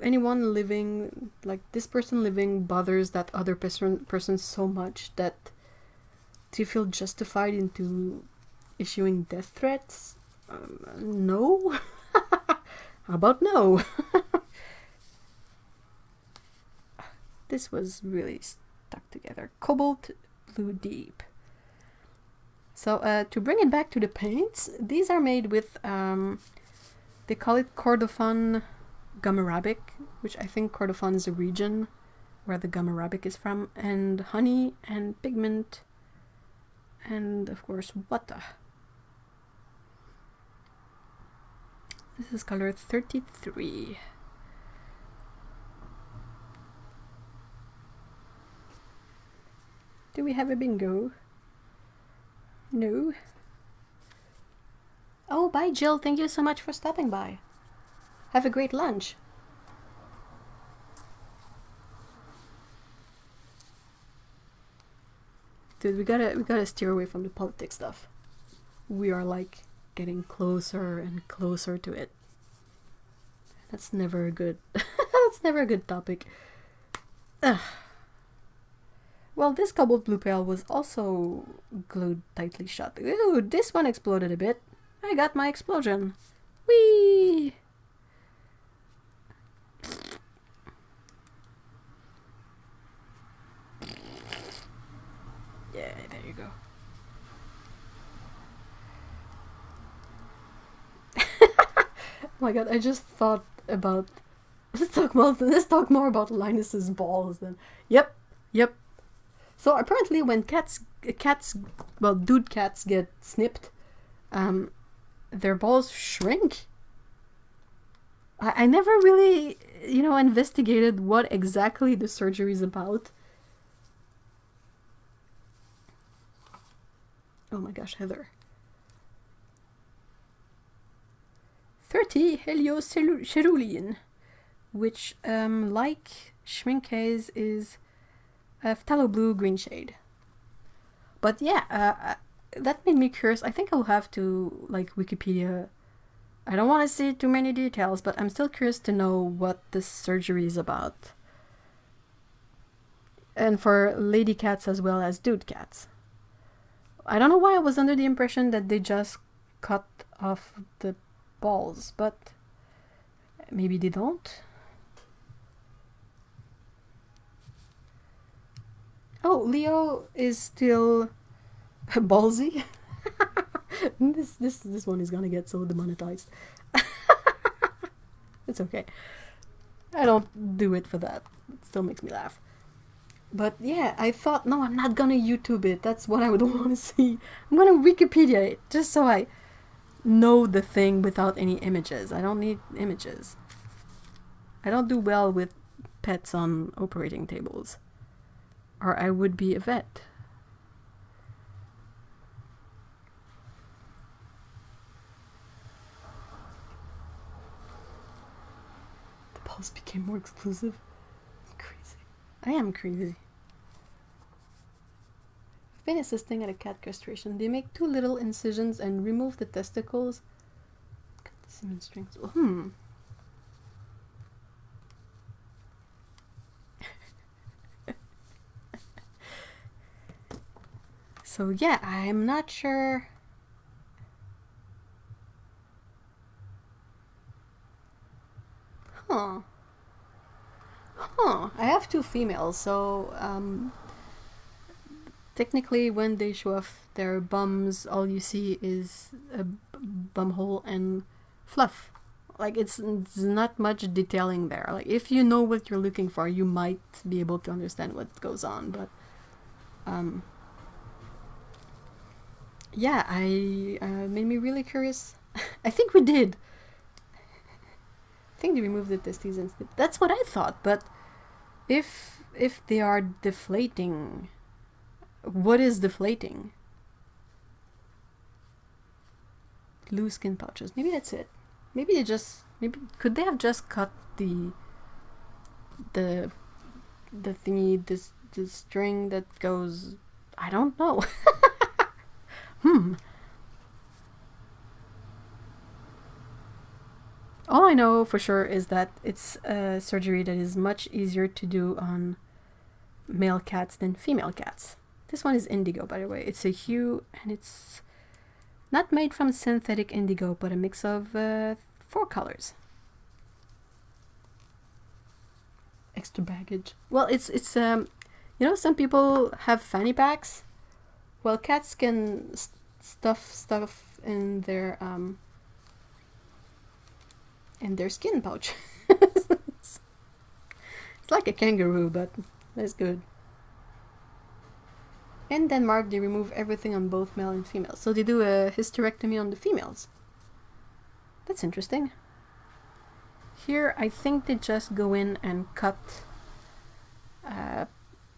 anyone living, like this person living bothers that other person so much that Do you feel justified into issuing death threats? No. How about no? This was really stuck together. Cobalt Blue Deep. So to bring it back to the paints, these are made with, they call it Kordofan gum arabic, which I think Kordofan is a region where the gum arabic is from, and honey and pigment, and of course water. This is color 33. Do we have a bingo? No. Oh, bye Jill, thank you so much for stopping by. Have a great lunch. Dude, we gotta steer away from the politics stuff. We are like getting closer and closer to it. That's never a good that's never a good topic. Ugh. Well, this cobalt blue pail was also glued tightly shut. Ooh, this one exploded a bit. I got my explosion. Whee! Yeah, there you go. Oh my god, I just thought about... Let's talk more about Linus's balls then. Yep. So apparently when dude cats get snipped, their balls shrink. I never really, investigated what exactly the surgery is about. Oh my gosh, Heather. 30 heliocerulean, which, like Schminkes, is a phthalo blue green shade. But yeah, that made me curious. I think I'll have to, Wikipedia. I don't want to see too many details, but I'm still curious to know what this surgery is about. And for lady cats as well as dude cats. I don't know why I was under the impression that they just cut off the balls, but maybe they don't. Oh, Leo is still ballsy. This one is gonna get so demonetized. It's okay. I don't do it for that. It still makes me laugh. But yeah, I thought, no, I'm not gonna YouTube it. That's what I would want to see. I'm gonna Wikipedia it, just so I know the thing without any images. I don't need images. I don't do well with pets on operating tables. Or I would be a vet. The balls became more exclusive. I'm crazy. I am crazy. I've been assisting at a cat castration. They make 2 little incisions and remove the testicles. Look at the semen strings. So yeah, I'm not sure. I have 2 females, so technically when they show off their bums, all you see is a bum hole and fluff. Like, it's not much detailing there. Like, if you know what you're looking for, you might be able to understand what goes on, but yeah, I made me really curious. I think we did. I think they removed the testes and snip. That's what I thought, but if they are deflating, what is deflating? Loose skin pouches. Maybe that's it. Maybe could they have just cut the thingy, the string that goes, I don't know. All I know for sure is that it's a surgery that is much easier to do on male cats than female cats. This one is indigo, by the way. It's a hue, and it's not made from synthetic indigo, but a mix of 4 colors. Extra baggage. Well, it's you know, some people have fanny packs. Well, cats can stuff stuff in their skin pouch. It's like a kangaroo, but that's good. In Denmark, they remove everything on both male and female. So they do a hysterectomy on the females. That's interesting. Here, I think they just go in and cut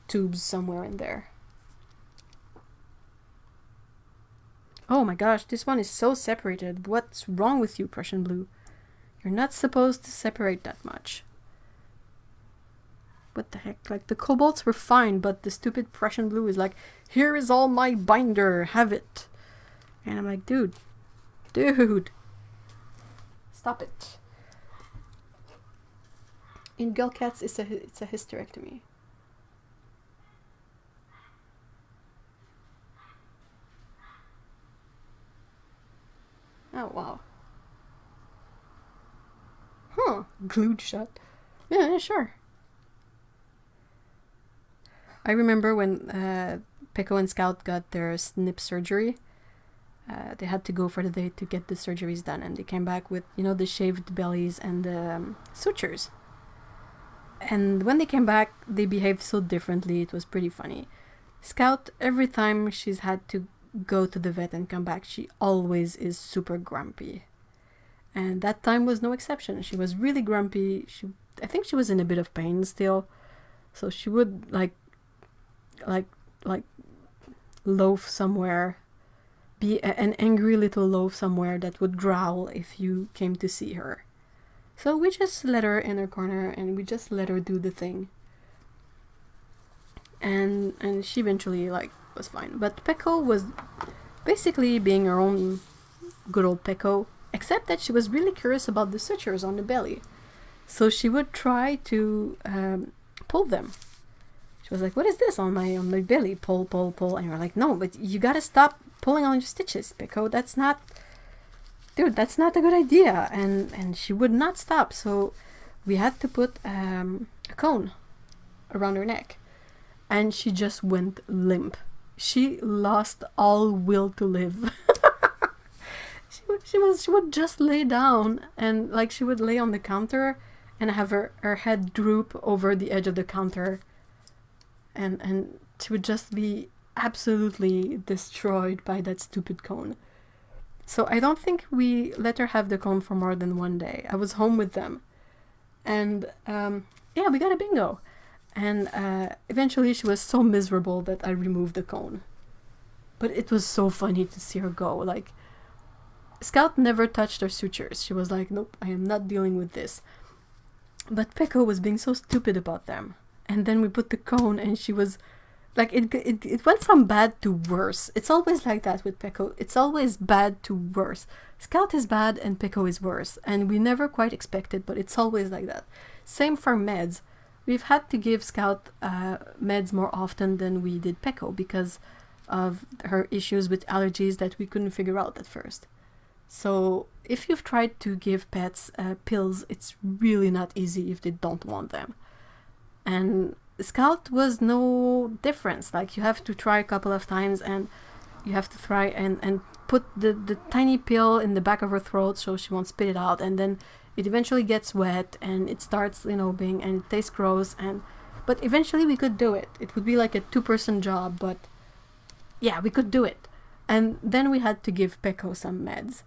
tubes somewhere in there. Oh my gosh, this one is so separated. What's wrong with you, Prussian blue? You're not supposed to separate that much. What the heck? Like, the cobalts were fine, but the stupid Prussian blue is like, here is all my binder, have it. And I'm like, dude. Stop it. In girl cats, it's a hysterectomy. Oh, wow. Huh. Glued shut. Yeah, sure. I remember when Pico and Scout got their snip surgery. They had to go for the day to get the surgeries done, and they came back with, you know, the shaved bellies and the sutures. And when they came back, they behaved so differently. It was pretty funny. Scout, every time she's had to go to the vet and come back, she always is super grumpy. And that time was no exception. She was really grumpy. I think she was in a bit of pain still. So she would like loaf somewhere, be an angry little loaf somewhere that would growl if you came to see her. So we just let her in her corner and we just let her do the thing. And she eventually was fine. But Pecco was basically being her own good old Pecco, except that she was really curious about the sutures on the belly. So she would try to pull them. She was like, what is this on my belly? Pull. And you're like, no, but you gotta stop pulling on your stitches, Pecco. That's not a good idea. And she would not stop. So we had to put a cone around her neck. And she just went limp. She lost all will to live. She would just lay down, and she would lay on the counter and have her head droop over the edge of the counter. And she would just be absolutely destroyed by that stupid cone. So I don't think we let her have the cone for more than one day. I was home with them. And yeah, we got a bingo. And eventually she was so miserable that I removed the cone. But it was so funny to see her go. Scout never touched her sutures. She was like, nope, I am not dealing with this. But Pecco was being so stupid about them. And then we put the cone and she was... it went from bad to worse. It's always like that with Pecco. It's always bad to worse. Scout is bad and Pecco is worse. And we never quite expect it, but it's always like that. Same for meds. We've had to give Scout meds more often than we did Pecco because of her issues with allergies that we couldn't figure out at first. So if you've tried to give pets pills, it's really not easy if they don't want them. And Scout was no difference. You have to try a couple of times and you have to try and put the tiny pill in the back of her throat so she won't spit it out, and then it eventually gets wet and it starts, being, and it tastes gross, but eventually we could do it. It would be like a 2-person job, but yeah, we could do it. And then we had to give Pecco some meds.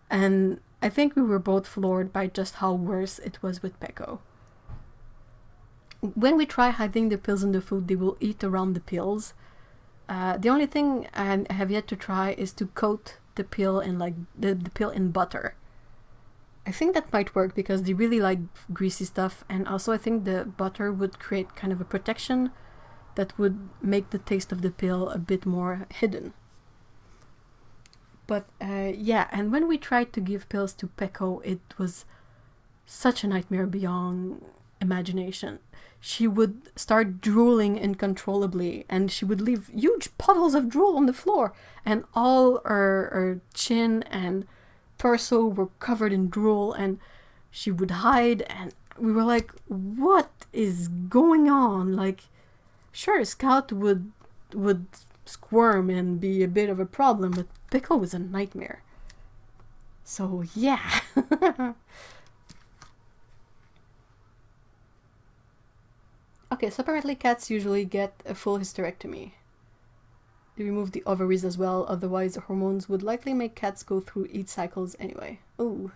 And I think we were both floored by just how worse it was with Pecco. When we try hiding the pills in the food, they will eat around the pills. The only thing I have yet to try is to coat the pill in the pill in butter. I think that might work because they really like greasy stuff, and also I think the butter would create kind of a protection that would make the taste of the pill a bit more hidden. But yeah, and when we tried to give pills to Pecco, it was such a nightmare beyond imagination. She would start drooling uncontrollably, and she would leave huge puddles of drool on the floor, and all her chin and torso were covered in drool, and she would hide, and we were like, what is going on? Like, sure, Scout would squirm and be a bit of a problem, but Pickle was a nightmare. So yeah. Okay, so apparently cats usually get a full hysterectomy. They remove the ovaries as well, otherwise the hormones would likely make cats go through 8 cycles anyway. Ooh.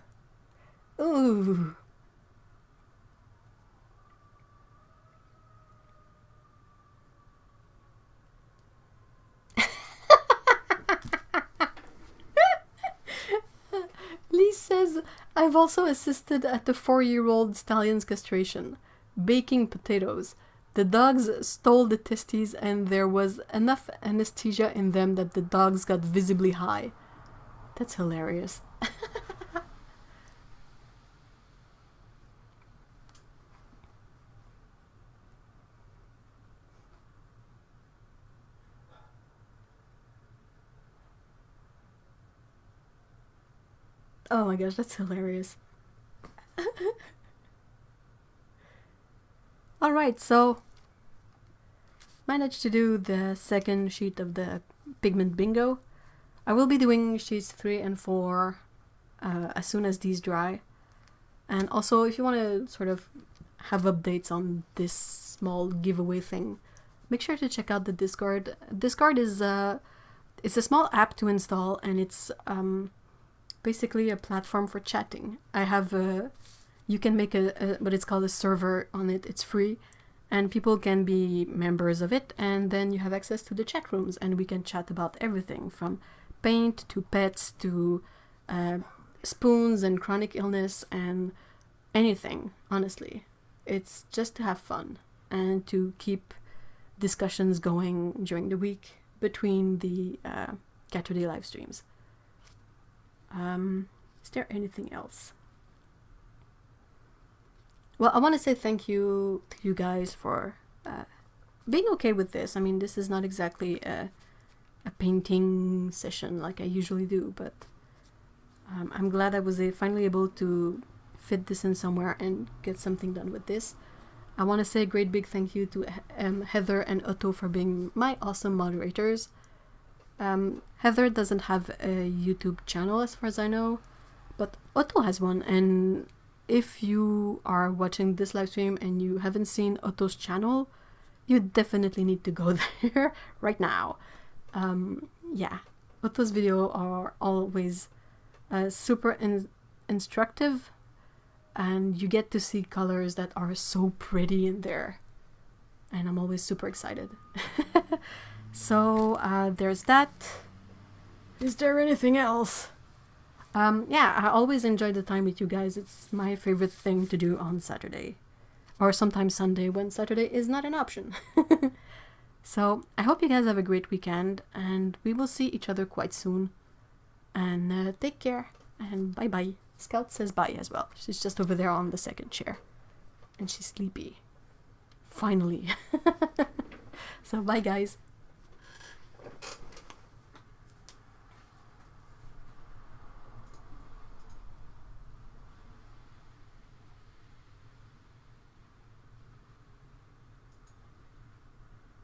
Ooh. Lee says, I've also assisted at the 4-year-old stallion's castration. Baking potatoes. The dogs stole the testes and there was enough anesthesia in them that the dogs got visibly high. That's hilarious. Oh my gosh, that's hilarious. Alright, so managed to do the second sheet of the pigment bingo. I will be doing sheets 3 and 4 as soon as these dry. And also, if you want to sort of have updates on this small giveaway thing, make sure to check out the Discord. Discord is it's a small app to install, and it's basically a platform for chatting. I have you can make a what it's called a server on it. It's free, and people can be members of it, and then you have access to the chat rooms, and we can chat about everything from paint to pets to spoons and chronic illness and anything. Honestly, it's just to have fun and to keep discussions going during the week between the Caturday live streams. Is there anything else? Well, I want to say thank you to you guys for being okay with this. I mean, this is not exactly a painting session like I usually do, but I'm glad I was finally able to fit this in somewhere and get something done with this. I want to say a great big thank you to Heather and Otto for being my awesome moderators. Heather doesn't have a YouTube channel as far as I know, but Otto has one, and if you are watching this live stream and you haven't seen Otto's channel, you definitely need to go there right now. Yeah, Otto's videos are always super instructive, and you get to see colors that are so pretty in there, and I'm always super excited. So there's that. Is there anything else? Yeah, I always enjoy the time with you guys. It's my favorite thing to do on Saturday, or sometimes Sunday when Saturday is not an option. So I hope you guys have a great weekend, and we will see each other quite soon. And take care, and bye bye. Scout says bye as well. She's just over there on the second chair, and she's sleepy. Finally. So bye guys.